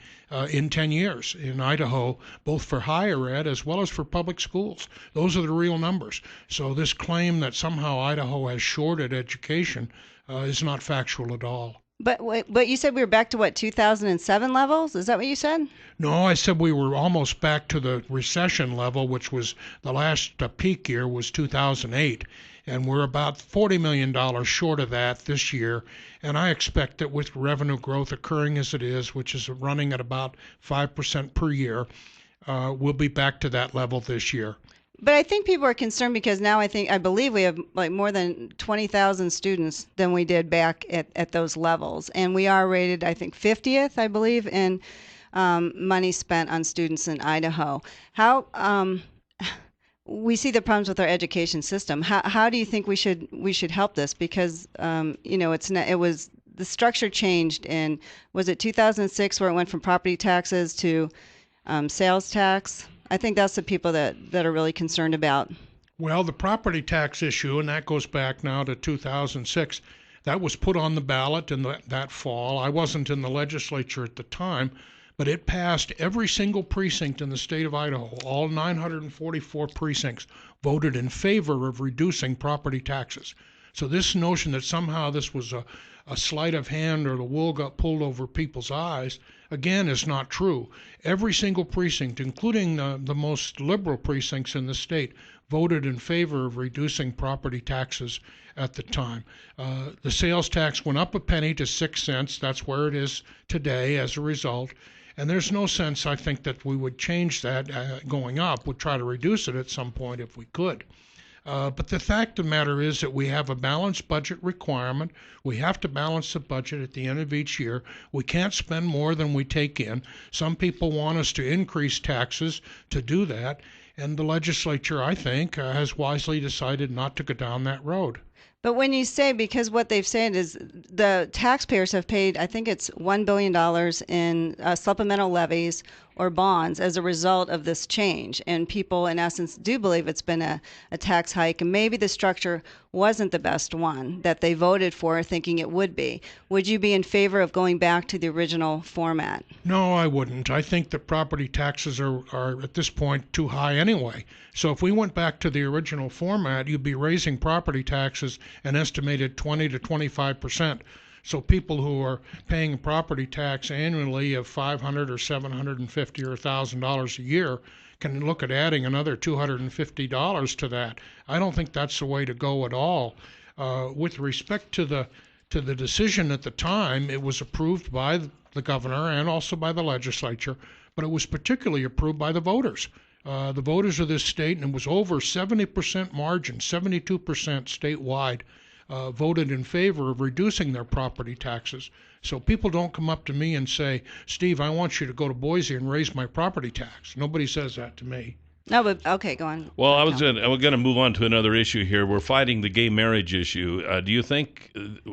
in 10 years in Idaho, both for higher ed as well as for public schools. Those are the real numbers. So this claim that somehow Idaho has shorted education is not factual at all. But you said we were back to, 2007 levels? Is that what you said? No, I said we were almost back to the recession level, which was the last peak year was 2008. And we're about $40 million short of that this year. And I expect that with revenue growth occurring as it is, which is running at about 5% per year, we'll be back to that level this year. But I think people are concerned because now I believe we have like more than 20,000 students than we did back at those levels. And we are rated, I think, 50th, I believe, in money spent on students in Idaho. How we see the problems with our education system. How do you think we should help this? Because it was the structure changed in, was it 2006 where it went from property taxes to sales tax? I think that's the people that are really concerned about. Well, the property tax issue, and that goes back now to 2006, that was put on the ballot in that fall. I wasn't in the legislature at the time, but it passed. Every single precinct in the state of Idaho, all 944 precincts, voted in favor of reducing property taxes. So this notion that somehow this was a sleight of hand or the wool got pulled over people's eyes, again, is not true. Every single precinct, including the most liberal precincts in the state, voted in favor of reducing property taxes at the time. The sales tax went up a penny to 6 cents. That's where it is today as a result. And there's no sense, I think, that we would change that going up. We'd try to reduce it at some point if we could. But the fact of the matter is that we have a balanced budget requirement. We have to balance the budget at the end of each year. We can't spend more than we take in. Some people want us to increase taxes to do that. And the legislature, I think, has wisely decided not to go down that road. But when you say, because what they've said is the taxpayers have paid, I think it's $1 billion in supplemental levies or bonds as a result of this change. And people, in essence, do believe it's been a tax hike. And maybe the structure wasn't the best one that they voted for, thinking it would be. Would you be in favor of going back to the original format? No, I wouldn't. I think that property taxes are at this point too high anyway. So if we went back to the original format, you'd be raising property taxes an estimated 20 to 25%. So people who are paying a property tax annually of $500 or $750 or $1,000 a year can look at adding another $250 to that. I don't think that's the way to go at all. With respect to the decision at the time, it was approved by the governor and also by the legislature, but it was particularly approved by the voters. The voters of this state, and it was over 70% margin, 72% statewide, voted in favor of reducing their property taxes. So people don't come up to me and say, Steve, I want you to go to Boise and raise my property tax. Nobody says that to me. No, but okay, go on. Well, I was going to move on to another issue here. We're fighting the gay marriage issue. Do you think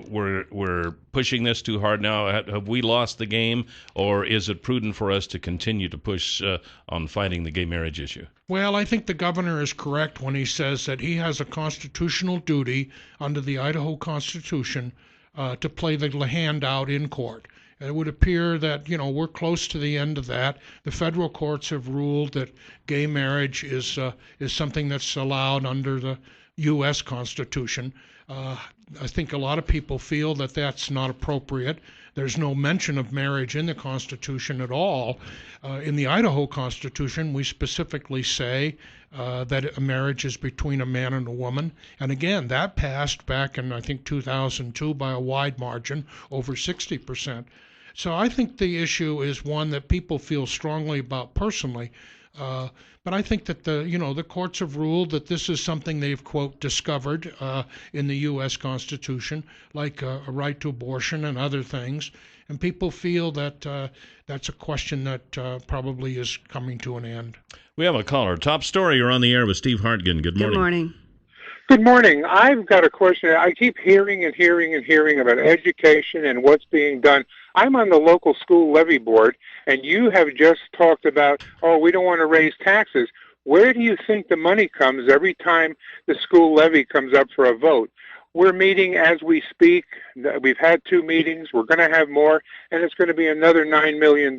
we're pushing this too hard now? Have we lost the game, or is it prudent for us to continue to push on fighting the gay marriage issue? Well, I think the governor is correct when he says that he has a constitutional duty under the Idaho Constitution to play the hand out in court. It would appear that, we're close to the end of that. The federal courts have ruled that gay marriage is something that's allowed under the U.S. Constitution. I think a lot of people feel that that's not appropriate. There's no mention of marriage in the Constitution at all. In the Idaho Constitution, we specifically say that a marriage is between a man and a woman. And again, that passed back in, I think, 2002 by a wide margin, over 60%. So I think the issue is one that people feel strongly about personally. But I think that the courts have ruled that this is something they've, quote, discovered in the U.S. Constitution, like a right to abortion and other things. And people feel that that's a question that probably is coming to an end. We have a caller. Top story, you're on the air with Steve Hartgen. Good morning. Good morning. Good morning. I've got a question. I keep hearing about education and what's being done. I'm on the local school levy board, and you have just talked about, we don't want to raise taxes. Where do you think the money comes every time the school levy comes up for a vote? We're meeting as we speak. We've had 2 meetings. We're going to have more, and it's going to be another $9 million.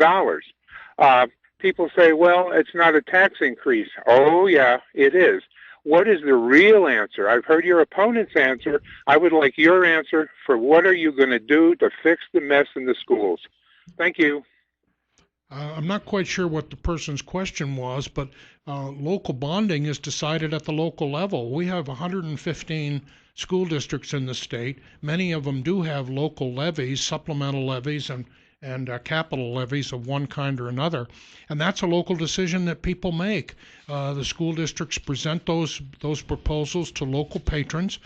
People say, well, it's not a tax increase. Oh, yeah, it is. What is the real answer? I've heard your opponent's answer. I would like your answer for what are you going to do to fix the mess in the schools? Thank you. I'm not quite sure what the person's question was, but local bonding is decided at the local level. We have 115 school districts in the state. Many of them do have local levies, supplemental levies, and and capital levies of one kind or another. And that's a local decision that people make. The school districts present those proposals to local patrons.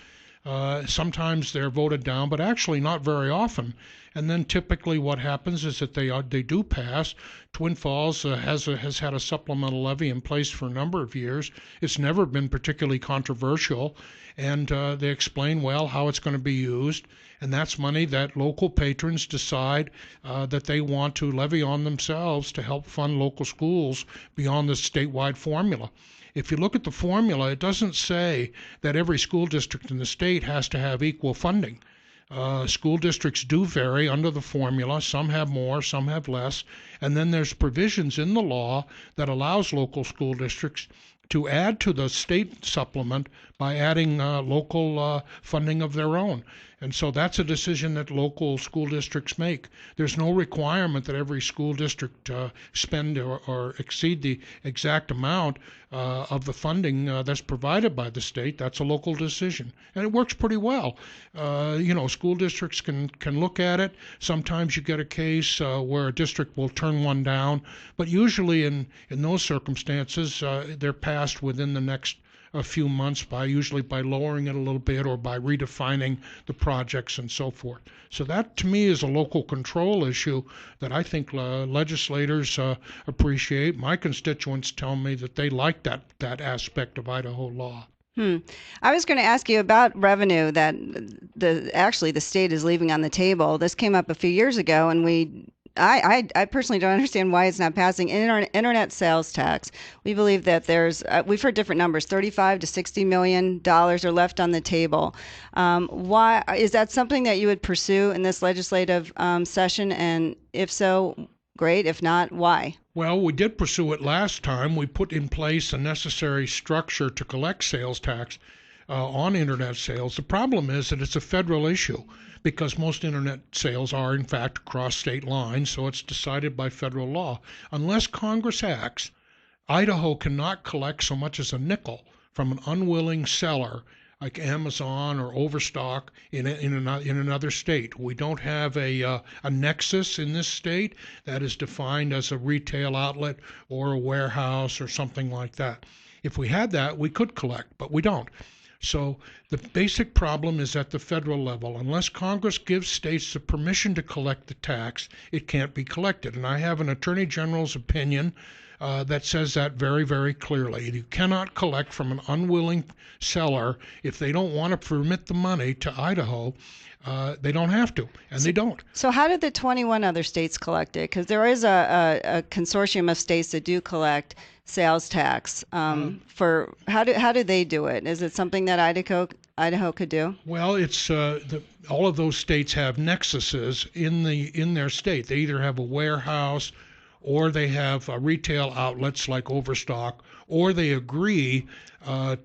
Sometimes they're voted down, but actually not very often. And then typically what happens is that they do pass. Twin Falls has had a supplemental levy in place for a number of years. It's never been particularly controversial, and they explain well how it's going to be used. And that's money that local patrons decide that they want to levy on themselves to help fund local schools beyond the statewide formula. If you look at the formula, it doesn't say that every school district in the state has to have equal funding. School districts do vary under the formula. Some have more, some have less. And then there's provisions in the law that allows local school districts to add to the state supplement by adding local funding of their own. And so that's a decision that local school districts make. There's no requirement that every school district spend or exceed the exact amount of the funding that's provided by the state. That's a local decision. And it works pretty well. School districts can look at it. Sometimes you get a case where a district will turn one down. But usually in those circumstances, they're passed within the next a few months usually by lowering it a little bit or by redefining the projects and so forth. So that to me is a local control issue that I think legislators appreciate. My constituents tell me that they like that aspect of Idaho law. I was going to ask you about revenue that the state is leaving on the table. This came up a few years ago, and I personally don't understand why it's not passing. Internet sales tax. We believe that we've heard different numbers, $35 to $60 million are left on the table. Why is that something that you would pursue in this legislative session? And if so, great. If not, why? Well, we did pursue it last time. We put in place a necessary structure to collect sales tax on Internet sales. The problem is that it's a federal issue because most Internet sales are, in fact, across state lines, so it's decided by federal law. Unless Congress acts, Idaho cannot collect so much as a nickel from an unwilling seller like Amazon or Overstock in another state. We don't have a nexus in this state that is defined as a retail outlet or a warehouse or something like that. If we had that, we could collect, but we don't. So the basic problem is at the federal level. Unless Congress gives states the permission to collect the tax, it can't be collected. And I have an Attorney General's opinion that says that very, very clearly. You cannot collect from an unwilling seller if they don't want to permit the money to Idaho. They don't have to, and they don't. So how did the 21 other states collect it? Because there is a consortium of states that do collect sales tax. For how do they do it? Is it something that Idaho could do? Well, it's all of those states have nexuses in their state. They either have a warehouse, or they have retail outlets like Overstock, or they agree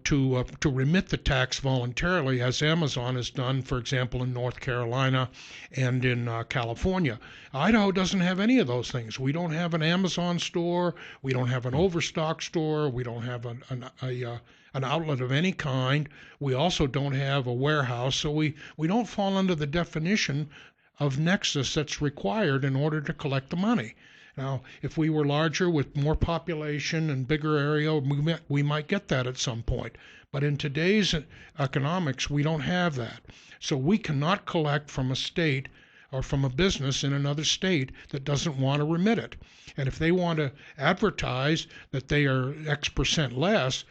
to remit the tax voluntarily, as Amazon has done, for example, in North Carolina and in California. Idaho doesn't have any of those things. We don't have an Amazon store. We don't have an Overstock store. We don't have an outlet of any kind. We also don't have a warehouse, so we don't fall under the definition of nexus that's required in order to collect the money. Now, if we were larger with more population and bigger area, we might get that at some point. But in today's economics, we don't have that. So we cannot collect from a state or from a business in another state that doesn't want to remit it. And if they want to advertise that they are X percent less,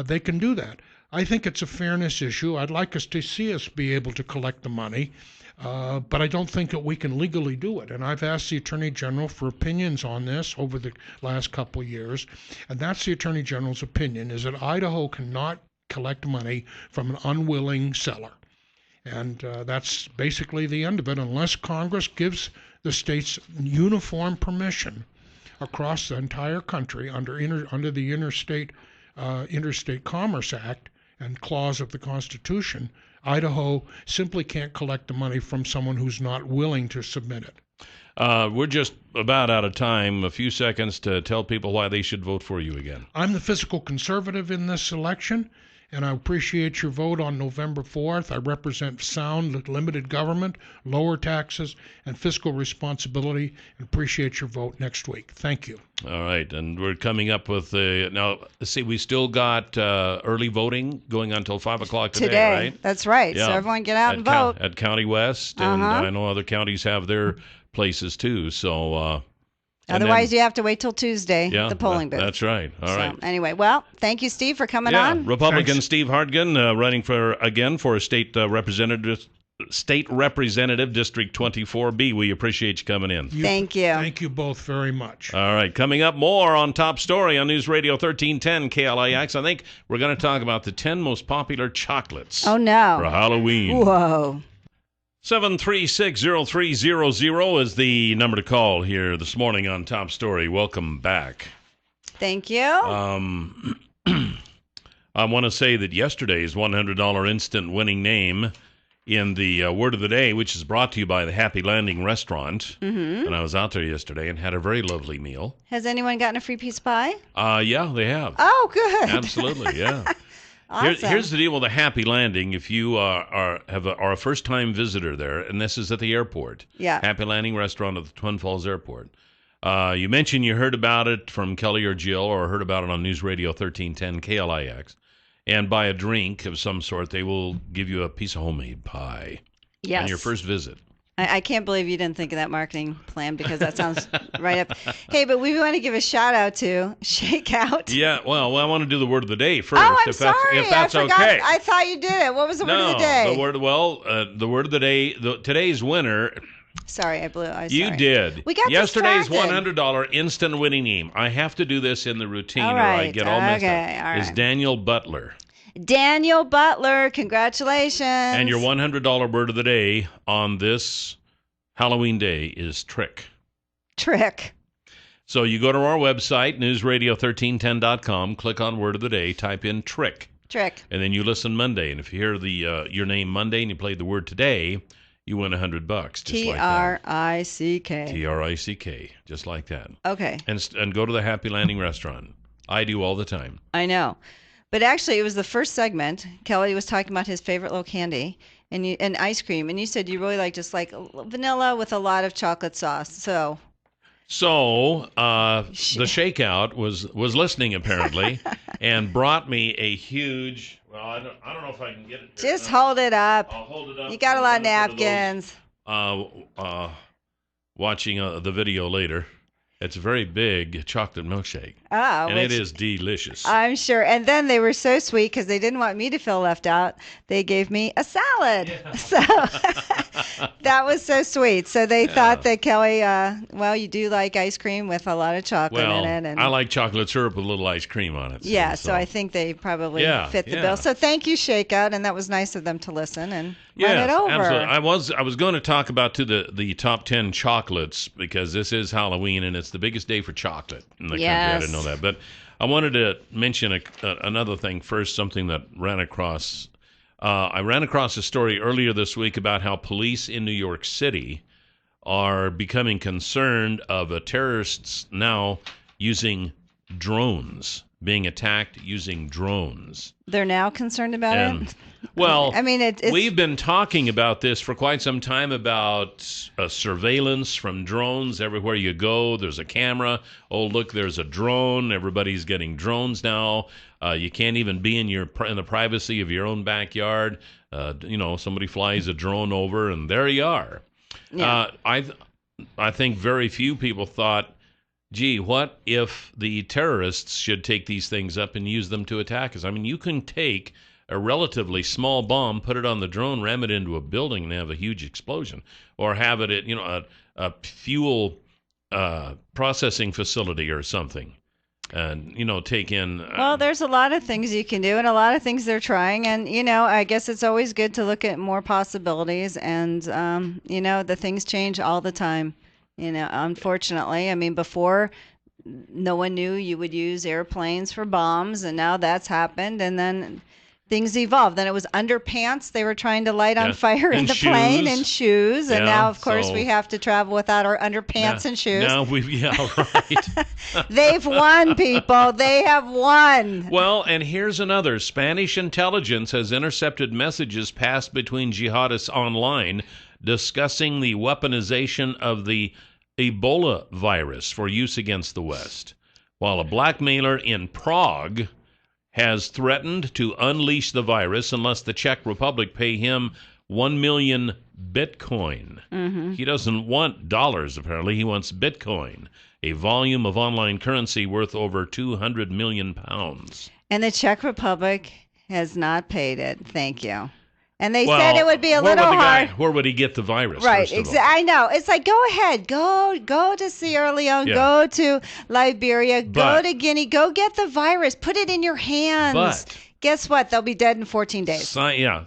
they can do that. I think it's a fairness issue. I'd like us to see us be able to collect the money. But I don't think that we can legally do it. And I've asked the Attorney General for opinions on this over the last couple of years. And that's the Attorney General's opinion, is that Idaho cannot collect money from an unwilling seller. And that's basically the end of it, unless Congress gives the states uniform permission across the entire country under the Interstate Commerce Act and clause of the Constitution. Idaho simply can't collect the money from someone who's not willing to submit it. We're just about out of time. A few seconds to tell people why they should vote for you again. I'm the fiscal conservative in this election, and I appreciate your vote on November 4th. I represent sound, limited government, lower taxes, and fiscal responsibility, and appreciate your vote next week. Thank you. All right, and we're coming up with now. See, we still got early voting going on until 5 o'clock today, right? That's right. Yeah. So everyone get out and vote. At County West, and I know other counties have their places too. So otherwise, you have to wait till Tuesday at the polling booth. That's right. All right. Anyway, well, thank you, Steve, for coming on. Republican Thanks. Steve Hartgen running for a state representative, District 24B. We appreciate you coming in. Thank you. Thank you both very much. All right, coming up more on Top Story on News Radio 1310 KLIX. I think we're going to talk about the 10 most popular chocolates Oh, no. for Halloween. Whoa. 7360300 is the number to call here this morning on Top Story. Welcome back. Thank you. I want to say that yesterday's $100 instant winning name in the Word of the Day, which is brought to you by the Happy Landing Restaurant. And I was out there yesterday and had a very lovely meal. Has anyone gotten a free piece of pie? Yeah, they have. Oh, good. Absolutely, yeah. Awesome. Here's the deal with the Happy Landing. If you are a first-time visitor there, and this is at the airport, Happy Landing Restaurant at the Twin Falls Airport. You mentioned you heard about it from Kelly or Jill, or heard about it on News Radio 1310 KLIX, and buy a drink of some sort, they will give you a piece of homemade pie on your first visit. I can't believe you didn't think of that marketing plan, because that sounds right up. Hey, but we want to give a shout out to Shakeout. Yeah, well, I want to do the word of the day first. Oh, I'm if sorry. If that's I forgot. okay. I thought you did it. What was the word of the day? The word of the day. Today's winner. Sorry, I blew. You did. We got yesterday's distracted. $100 instant winning name. I have to do this in the routine, All or I right. get all messed Okay, up. all Is right. Daniel Butler. Daniel Butler, congratulations. And your $100 word of the day on this Halloween day is trick. Trick. So you go to our website, newsradio1310.com, click on word of the day, type in trick. Trick. And then you listen Monday. And if you hear your name Monday and you play the word today, you win $100. Just like that. T-R-I-C-K. T-R-I-C-K. Just like that. Okay. And go to the Happy Landing Restaurant. I do all the time. I know. But actually, it was the first segment. Kelly was talking about his favorite little candy and ice cream. And you said you really like just like vanilla with a lot of chocolate sauce. So the Shakeout was listening, apparently, and brought me a huge... Well, I don't know if I can get it. Just hold it up. I'll hold it up. You got a lot of napkins. Watching the video later. It's a very big chocolate milkshake. Oh, and it is delicious. I'm sure. And then they were so sweet because they didn't want me to feel left out. They gave me a salad. Yeah. So that was so sweet. So they thought that Kelly, you do like ice cream with a lot of chocolate in it. And I like chocolate syrup with a little ice cream on it. So I think they probably fit the bill. So thank you, Shakeout, and that was nice of them to listen and run it over. Absolutely. I was going to talk about the top 10 chocolates, because this is Halloween and it's the biggest day for chocolate in the country. I didn't know that. But I wanted to mention another thing first, something that ran across. I ran across a story earlier this week about how police in New York City are becoming concerned of terrorists now using drones, being attacked using drones. They're now concerned about it? Well, I mean, we've been talking about this for quite some time, about surveillance from drones. Everywhere you go, there's a camera. Oh, look, there's a drone. Everybody's getting drones now. You can't even be in the privacy of your own backyard. Somebody flies a drone over, and there you are. Yeah. I think very few people thought, gee, what if the terrorists should take these things up and use them to attack us? I mean, you can take a relatively small bomb, put it on the drone, ram it into a building, and have a huge explosion, or have it at a fuel processing facility or something, and take in. Well, there's a lot of things you can do, and a lot of things they're trying, and I guess it's always good to look at more possibilities, and the things change all the time. Unfortunately, I mean, before no one knew you would use airplanes for bombs, and now that's happened, and then things evolved. Then it was underpants they were trying to light on fire in And the plane, shoes. and shoes. And Yeah, now, of course, so- we have to travel without our underpants and shoes. Now right. They've won, people. They have won. Well, and here's another. Spanish intelligence has intercepted messages passed between jihadists online discussing the weaponization of the Ebola virus for use against the West, while a blackmailer in Prague has threatened to unleash the virus unless the Czech Republic pay him 1 million Bitcoin. He doesn't want dollars, apparently. He wants Bitcoin, a volume of online currency worth over 200 million pounds. And the Czech Republic has not paid it. Thank you. And they said it would be a little hard. Where would he get the virus? Right, first of all? I know. It's like, go ahead, go to Sierra Leone, Yeah. go to Liberia, go But- to Guinea, go get the virus, put it in your hands. But- Guess what? They'll be dead in 14 days.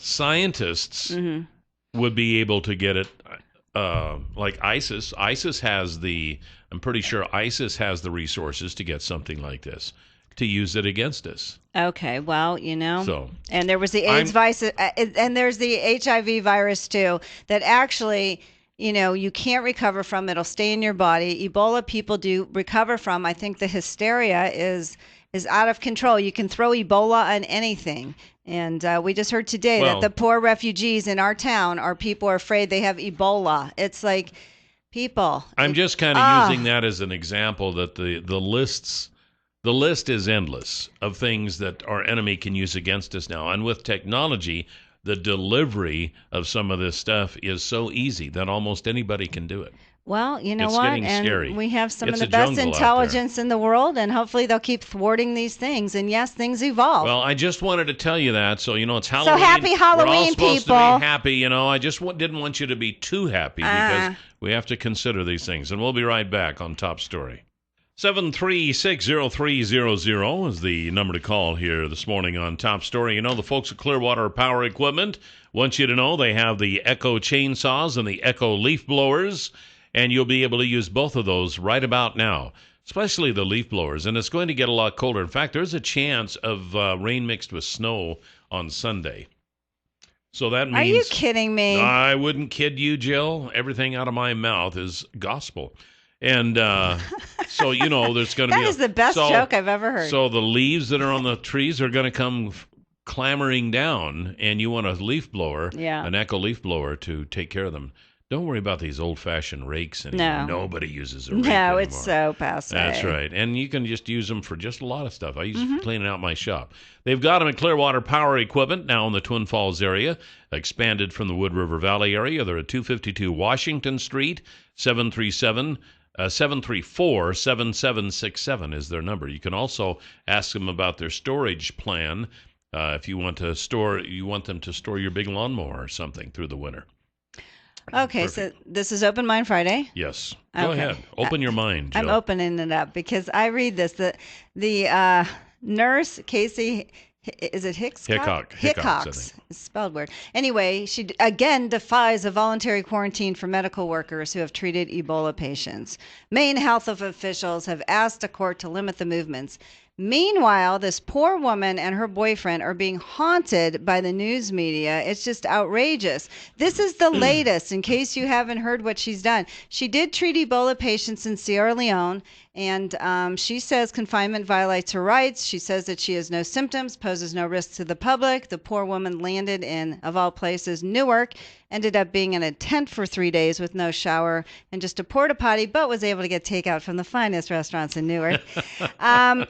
Scientists would be able to get it, like ISIS. ISIS has I'm pretty sure ISIS has the resources to get something like this, to use it against us. Okay, well, So and there was the AIDS virus, and there's the HIV virus too, that actually, you can't recover from. It'll stay in your body. Ebola people do recover from. I think the hysteria is out of control. You can throw Ebola on anything. And we just heard today that the poor refugees in our town, our people are afraid they have Ebola. It's like, people. I'm just kind of using that as an example that the list is endless of things that our enemy can use against us now. And with technology, the delivery of some of this stuff is so easy that almost anybody can do it. Well, you know It's what? getting And scary. we have some It's of a the best jungle out intelligence in the world, and hopefully they'll keep thwarting these things. And yes, things evolve. Well, I just wanted to tell you that, so it's Halloween. happy Halloween, We're all supposed people. to be happy, I just didn't want you to be too happy because we have to consider these things. And we'll be right back on Top Story. 7360300 is the number to call here this morning on Top Story. The folks at Clearwater Power Equipment want you to know they have the Echo chainsaws and the Echo leaf blowers, and you'll be able to use both of those right about now, especially the leaf blowers. And it's going to get a lot colder. In fact, there's a chance of rain mixed with snow on Sunday. So that means... Are you kidding me? I wouldn't kid you, Jill. Everything out of my mouth is gospel. And so, there's going to be... That is the best joke I've ever heard. So the leaves that are on the trees are going to come clambering down, and you want a leaf blower, an Echo leaf blower, to take care of them. Don't worry about these old-fashioned rakes anymore. No. Nobody uses a rake No, anymore. it's so passe. That's right. And you can just use them for just a lot of stuff. I use them for cleaning out my shop. They've got them at Clearwater Power Equipment, now in the Twin Falls area, expanded from the Wood River Valley area. They're at 252 Washington Street, 734-7767 is their number. You can also ask them about their storage plan if you want them to store your big lawnmower or something through the winter. Okay, Perfect. so this is Open Mind Friday. Yes. Go Okay. ahead. Open your mind, Jill. I'm opening it up because I read this. The nurse, Casey, is it Hicks? Hickox, I Hickox. think. It's spelled weird. Anyway, she again defies a voluntary quarantine for medical workers who have treated Ebola patients. Maine health officials have asked a court to limit the movements. Meanwhile, this poor woman and her boyfriend are being haunted by the news media. It's just outrageous. This is the latest, in case you haven't heard what she's done. She did treat Ebola patients in Sierra Leone, and she says confinement violates her rights. She says that she has no symptoms, poses no risk to the public. The poor woman landed in, of all places, Newark, ended up being in a tent for 3 days with no shower and just a porta potty, but was able to get takeout from the finest restaurants in Newark.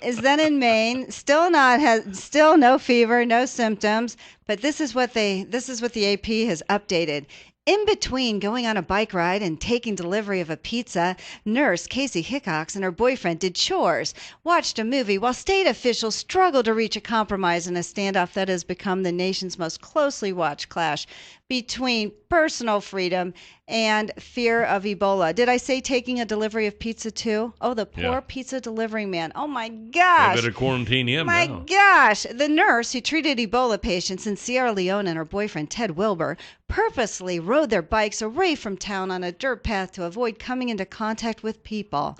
Is then in Maine, still no fever, no symptoms, but this is what the AP has updated. In between going on a bike ride and taking delivery of a pizza, nurse Casey Hickox and her boyfriend did chores, watched a movie while state officials struggled to reach a compromise in a standoff that has become the nation's most closely watched clash between personal freedom and fear of Ebola. Did I say taking a delivery of pizza too? Oh, the poor pizza delivery man. Oh my gosh. I better quarantine him My now. gosh. The nurse who treated Ebola patients in Sierra Leone and her boyfriend Ted Wilbur purposely rode their bikes away from town on a dirt path to avoid coming into contact with people.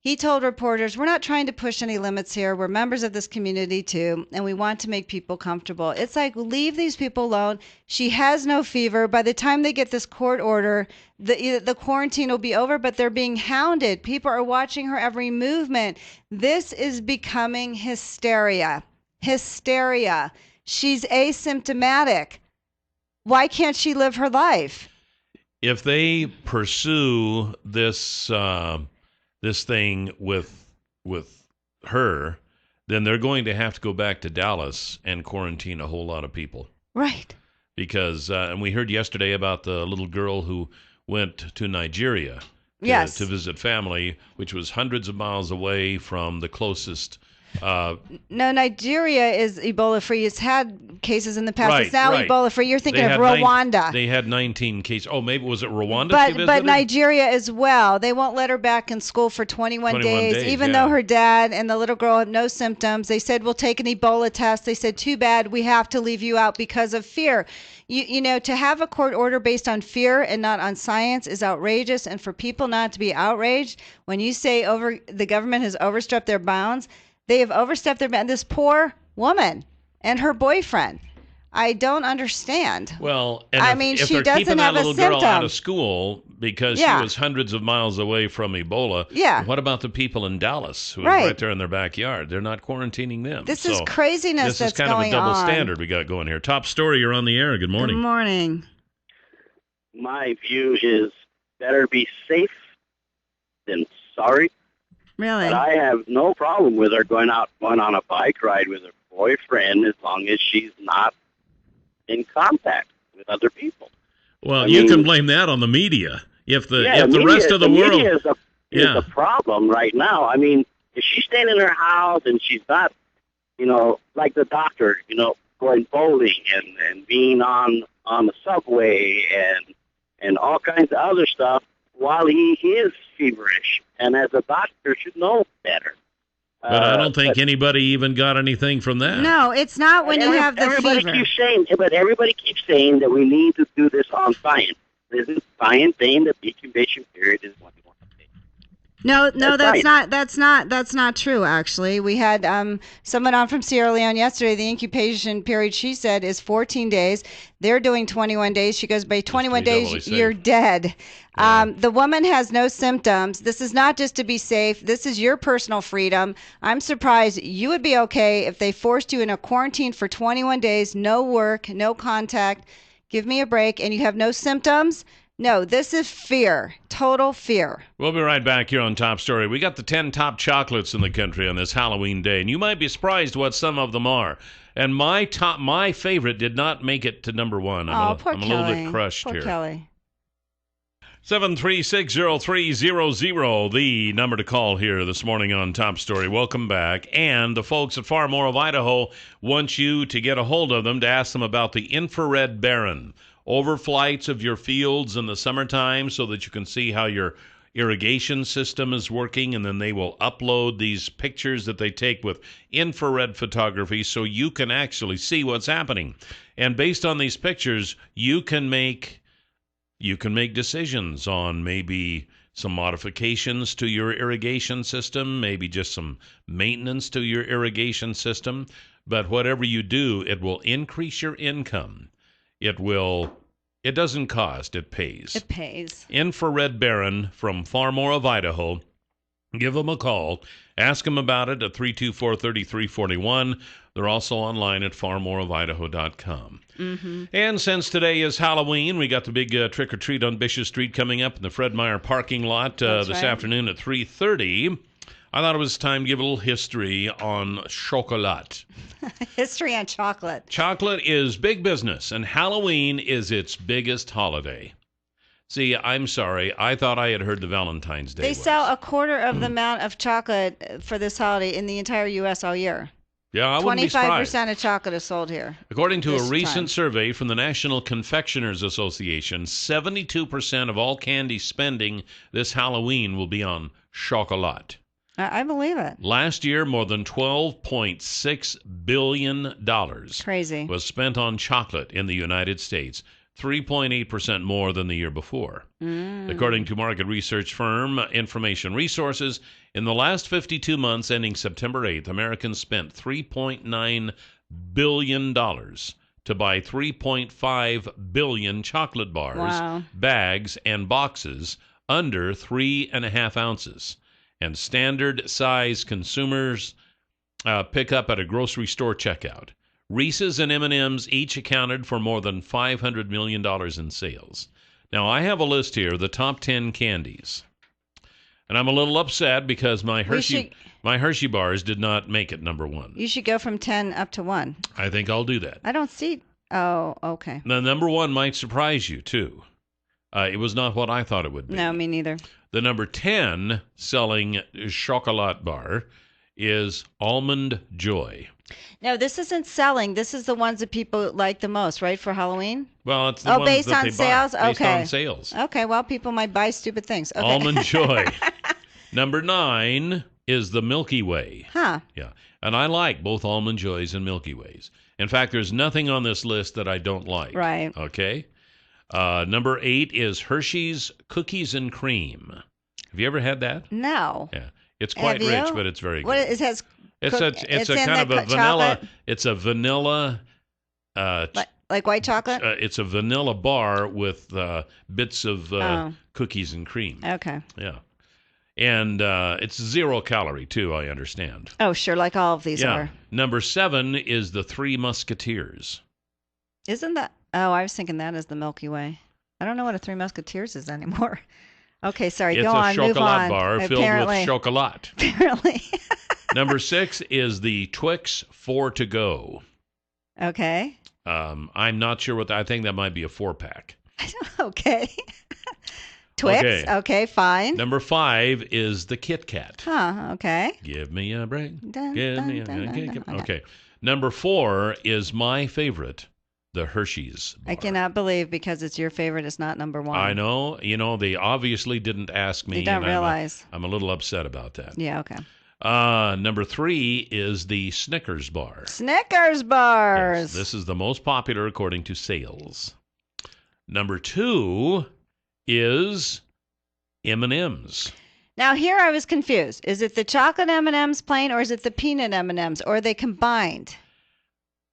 He told reporters, we're not trying to push any limits here. We're members of this community too, and we want to make people comfortable. It's like, leave these people alone. She has no fever. By the time they get this court order, the quarantine will be over, but they're being hounded. People are watching her every movement. This is becoming hysteria. Hysteria. She's asymptomatic. Why can't she live her life? If they pursue this this thing with her, then they're going to have to go back to Dallas and quarantine a whole lot of people. Right. Because and we heard yesterday about the little girl who went to Nigeria to visit family, which was hundreds of miles away from the closest. No, Nigeria is Ebola-free. It's had cases in the past. Right, it's now right. Ebola-free. You're thinking of Rwanda. They had 19 cases. Oh, maybe was it Rwanda she visited? But Nigeria as well. They won't let her back in school for 21 days, even though her dad and the little girl have no symptoms. They said, we'll take an Ebola test. They said, too bad, we have to leave you out because of fear. You know, to have a court order based on fear and not on science is outrageous. And for people not to be outraged, when you say the government has overstepped their bounds, they have overstepped their bounds. This poor woman and her boyfriend. I don't understand. Well, and if she they're doesn't keeping that have a little girl symptom. out of school because she was hundreds of miles away from Ebola, what about the people in Dallas who are right there in their backyard? They're not quarantining them. This is craziness that's going on. This is kind of a double standard we got going here. Top story, you're on the air. Good morning. Good morning. My view is better be safe than sorry. Really? But I have no problem with her going on a bike ride with her boyfriend as long as she's not in contact with other people. Well, you can blame that on the media. If the rest of the world media is the problem right now. I mean, if she's staying in her house and she's not, like the doctor, going bowling and being on the subway and all kinds of other stuff while he is feverish, and as a doctor should know better. But I don't think anybody even got anything from that. No, it's not when you have the everybody fever. Everybody keeps saying that we need to do this on science. Isn't science saying that the incubation period is 21 days? No, that's not true. Actually, we had someone on from Sierra Leone yesterday. The incubation period, she said, is 14 days. They're doing 21 days. She goes, by 21 days, you're dead. The woman has no symptoms. This is not just to be safe. This is your personal freedom. I'm surprised you would be okay if they forced you in a quarantine for 21 days, no work, no contact. Give me a break, and you have no symptoms. No, this is fear, total fear. We'll be right back here on Top Story. We got the 10 top chocolates in the country on this Halloween day, and you might be surprised what some of them are. And my favorite did not make it to number one. I'm a little bit crushed here. Poor Kelly. 7360300, the number to call here this morning on Top Story. Welcome back. And the folks at Far More of Idaho want you to get a hold of them to ask them about the infrared Baron. Overflights of your fields in the summertime so that you can see how your irrigation system is working, and then they will upload these pictures that they take with infrared photography so you can actually see what's happening. And based on these pictures, you can make decisions on maybe some modifications to your irrigation system, maybe just some maintenance to your irrigation system. But whatever you do, it will increase your income. It doesn't cost, it pays. It pays. Infrared Baron from Far More of Idaho. Give them a call. Ask them about it at 324-3341. They're also online at farmoreofidaho.com. Mm-hmm. And since today is Halloween, we got the big trick-or-treat on Bishop Street coming up in the Fred Meyer parking lot this afternoon at 3:30. I thought it was time to give a little history on chocolat. History on chocolate. Chocolate is big business, and Halloween is its biggest holiday. See, I'm sorry. I thought I had heard the Valentine's Day They was. sell a quarter of the amount of chocolate for this holiday in the entire U.S. all year. Yeah, I wouldn't be surprised. 25% of chocolate is sold here. According to a recent survey from the National Confectioners Association, 72% of all candy spending this Halloween will be on chocolat. I believe it. Last year, more than $12.6 billion Crazy. was spent on chocolate in the United States. 3.8% more than the year before. According to market research firm Information Resources, in the last 52 months ending September 8th, Americans spent $3.9 billion to buy 3.5 billion chocolate bars, bags, and boxes under 3.5 ounces. And standard size consumers pick up at a grocery store checkout. Reese's and M&M's each accounted for more than $500 million in sales. Now, I have a list here of the top 10 candies. And I'm a little upset because my Hershey bars did not make it number one. You should go from 10 up to 1. I think I'll do that. I don't see... Oh, okay. The number one might surprise you, too. It was not what I thought it would be. No, me neither. The number 10 selling chocolate bar is Almond Joy. No, this isn't selling. This is the ones that people like the most, right, for Halloween? Well, it's the ones based that on they sales? buy. Based Okay. on sales. Okay, well, people might buy stupid things. Okay. Almond Joy. Number 9 is the Milky Way. Huh. Yeah, and I like both Almond Joys and Milky Ways. In fact, there's nothing on this list that I don't like. Right. Okay. Number 8 is Hershey's Cookies and Cream. Have you ever had that? No. Yeah. It's quite Have rich, you? but it's very good. What it has? It's a in kind of the a vanilla. chocolate? It's a vanilla. Like white chocolate? It's a vanilla bar with bits of cookies and cream. Okay. Yeah, and it's 0 calorie too. I understand. Oh, sure, like all of these Yeah. are. Number 7 is the Three Musketeers. Isn't that? Oh, I was thinking that is the Milky Way. I don't know what a Three Musketeers is anymore. Okay, sorry. It's go a on. Move chocolate on. bar filled with chocolate. Apparently. Number 6 is the Twix 4 to Go. Okay. I'm not sure what I think that might be a 4-pack. Okay. Twix. Okay, fine. Number 5 is the Kit Kat. Huh. Okay. Give me a break. Dun, Give dun, me a dun, break. dun, dun. Okay. Number 4 is my favorite, the Hershey's bar. I cannot believe because it's your favorite, it's not number 1. I know. You know, they obviously didn't ask me. They don't and realize. I'm a little upset about that. Yeah. Okay. Number 3 is the Snickers bar. Snickers bars. Yes, this is the most popular according to sales. Number 2 is M&M's. Now here I was confused. Is it the chocolate M&Ms plain or is it the peanut M&Ms or are they combined?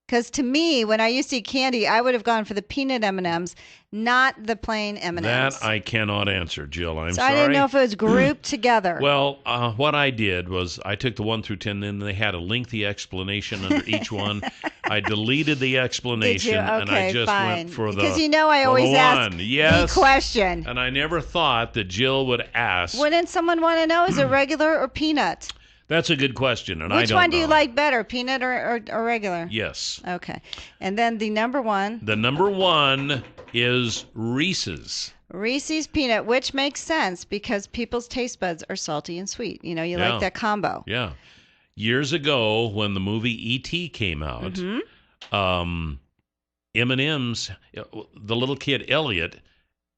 Because to me, when I used to eat candy, I would have gone for the peanut M&Ms, not the plain M&Ms. That I cannot answer, Jill. I'm so sorry. I didn't know if it was grouped together. Well, what I did was I took the 1 through 10, and they had a lengthy explanation under each one. I deleted the explanation, Did you? Okay, and I just fine. went for the Because you know I for always the ask one. Yes. the question. And I never thought that Jill would ask. Wouldn't someone want to know, is it regular or peanut? That's a good question, and I Which don't one do you know. like better, peanut or regular? Yes. Okay. And then the number 1. The number 1 is Reese's. Reese's Peanut, which makes sense because people's taste buds are salty and sweet. You know, you Yeah. like that combo. Yeah. Years ago, when the movie E.T. came out, Mm-hmm. M&M's, the little kid Elliot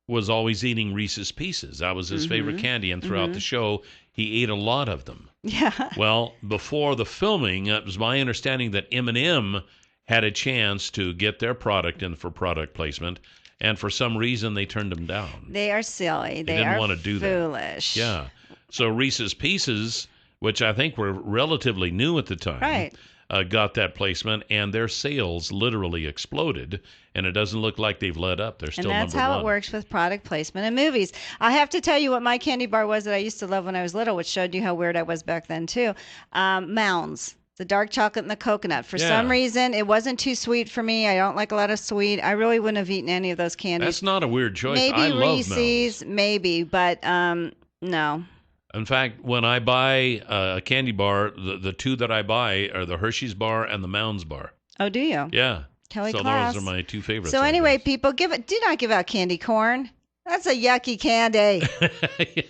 was always eating Reese's Pieces. That was his favorite candy, and throughout the show, he ate a lot of them. Yeah. Well, before the filming, it was my understanding that M&M had a chance to get their product in for product placement, and for some reason they turned them down. They are silly. They didn't are want to do foolish. that. Yeah. So Reese's Pieces, which I think were relatively new at the time, Right. Got that placement, and their sales literally exploded, and it doesn't look like they've let up. They're still And that's number how 1. it works with product placement in movies. I have to tell you what my candy bar was that I used to love when I was little, which showed you how weird I was back then, too. Mounds. The dark chocolate and the coconut. For some reason, it wasn't too sweet for me. I don't like a lot of sweet. I really wouldn't have eaten any of those candies. That's not a weird choice. Maybe I love Reese's, Mounds. maybe, but no. In fact, when I buy a candy bar, the 2 that I buy are the Hershey's bar and the Mounds bar. Oh, do you? Yeah. Kelly so class. those are my 2 favorites. So I anyway, guess. people, do not give out candy corn. That's a yucky candy. Give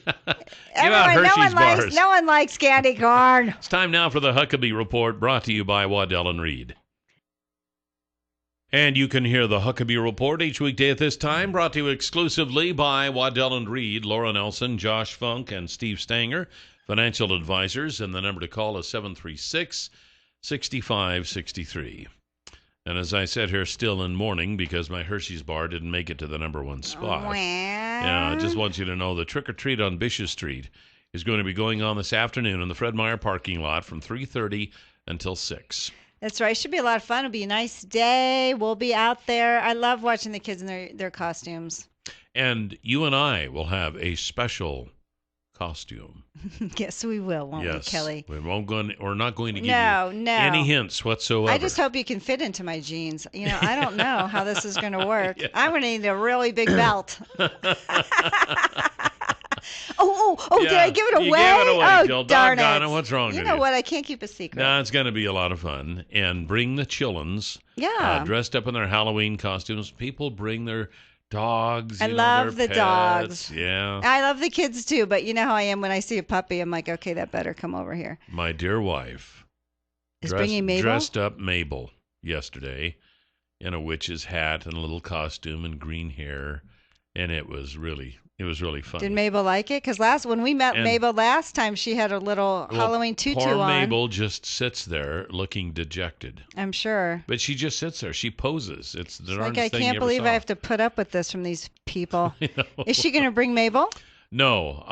out Hershey's bars. No one likes candy corn. It's time now for the Huckabee Report, brought to you by Waddell and Reed. And you can hear the Huckabee Report each weekday at this time, brought to you exclusively by Waddell and Reed, Laura Nelson, Josh Funk, and Steve Stanger, financial advisors, and the number to call is 736-6563. And as I said here, still in mourning because my Hershey's bar didn't make it to the #1 spot. Yeah, I just want you to know the Trick or Treat on Bishop Street is going to be going on this afternoon in the Fred Meyer parking lot from 3:30 until 6. That's right. Should be a lot of fun. It'll be a nice day. We'll be out there. I love watching the kids in their costumes. And you and I will have a special costume. Yes, we will, won't we, Yes, Kelly? we're not going to give you No. any hints whatsoever. I just hope you can fit into my jeans. I don't know how this is going to work. Yeah. I'm going to need a really big belt. Oh, yeah, did I give it away? You gave it away, oh, Jill. Darn it. What's wrong with you? You know what? I can't keep a secret. No, it's going to be a lot of fun. And bring the chillins. Yeah. Dressed up in their Halloween costumes. People bring their dogs. I love their the pets. dogs. Yeah. I love the kids too, but you know how I am when I see a puppy. I'm like, okay, that better come over here. My dear wife is bringing Mabel? Dressed up Mabel yesterday in a witch's hat and a little costume and green hair, and it was really fun. Did Mabel like it? Because when we met Mabel last time, she had a little Halloween tutu poor on. Mabel just sits there looking dejected. I'm sure. But she just sits there. She poses. It's the darndest I thing can't you believe ever I saw. have to put up with this from these people. Is she going to bring Mabel? No,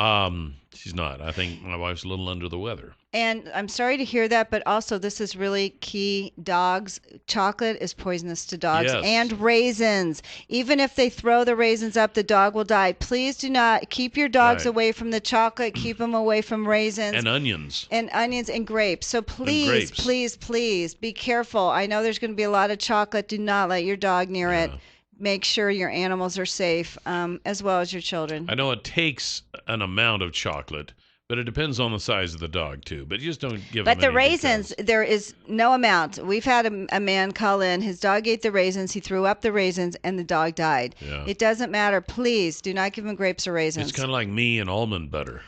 she's not. I think my wife's a little under the weather. And I'm sorry to hear that, but also this is really key. Dogs, chocolate is poisonous to dogs, Yes. and raisins. Even if they throw the raisins up, the dog will die. Please do not keep your dogs Right. away from the chocolate. Keep them away from raisins. And onions. And onions and grapes. So please, please be careful. I know there's going to be a lot of chocolate. Do not let your dog near it. Make sure your animals are safe, as well as your children. I know it takes an amount of chocolate, but it depends on the size of the dog, too. But you just don't give But them the raisins, there is no amount. We've had a man call in. His dog ate the raisins. He threw up the raisins, and the dog died. Yeah. It doesn't matter. Please do not give him grapes or raisins. It's kind of like me and almond butter.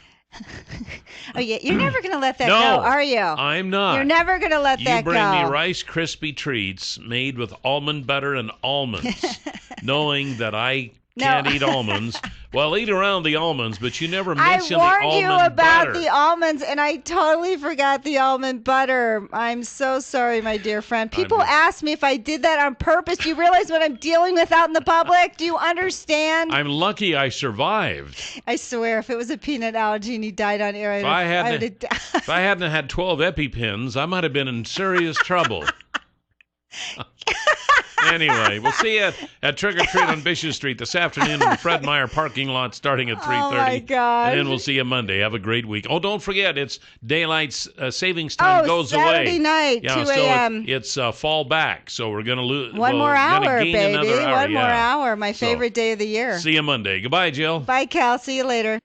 Oh, yeah. You're never going to let that No, go, are you? I'm not. You're never going to let that go. You bring me Rice Krispie treats made with almond butter and almonds, knowing that I can't eat almonds. Well, eat around the almonds, but you never mention the almond butter. I warned you about the almonds, and I totally forgot the almond butter. I'm so sorry, my dear friend. People ask me if I did that on purpose. Do you realize what I'm dealing with out in the public? Do you understand? I'm lucky I survived. I swear, if it was a peanut allergy and he died on air, If I hadn't had 12 EpiPens, I might have been in serious trouble. Anyway, we'll see you at Trick or Treat on Bishop Street this afternoon in the Fred Meyer parking lot starting at 3:30. Oh, my gosh. And then we'll see you Monday. Have a great week. Oh, don't forget, it's daylight savings time goes away. Saturday night, 2 a.m. So it's fall back, so we're going to lose. One more hour, baby. Another hour. One more hour. My favorite day of the year. See you Monday. Goodbye, Jill. Bye, Cal. See you later.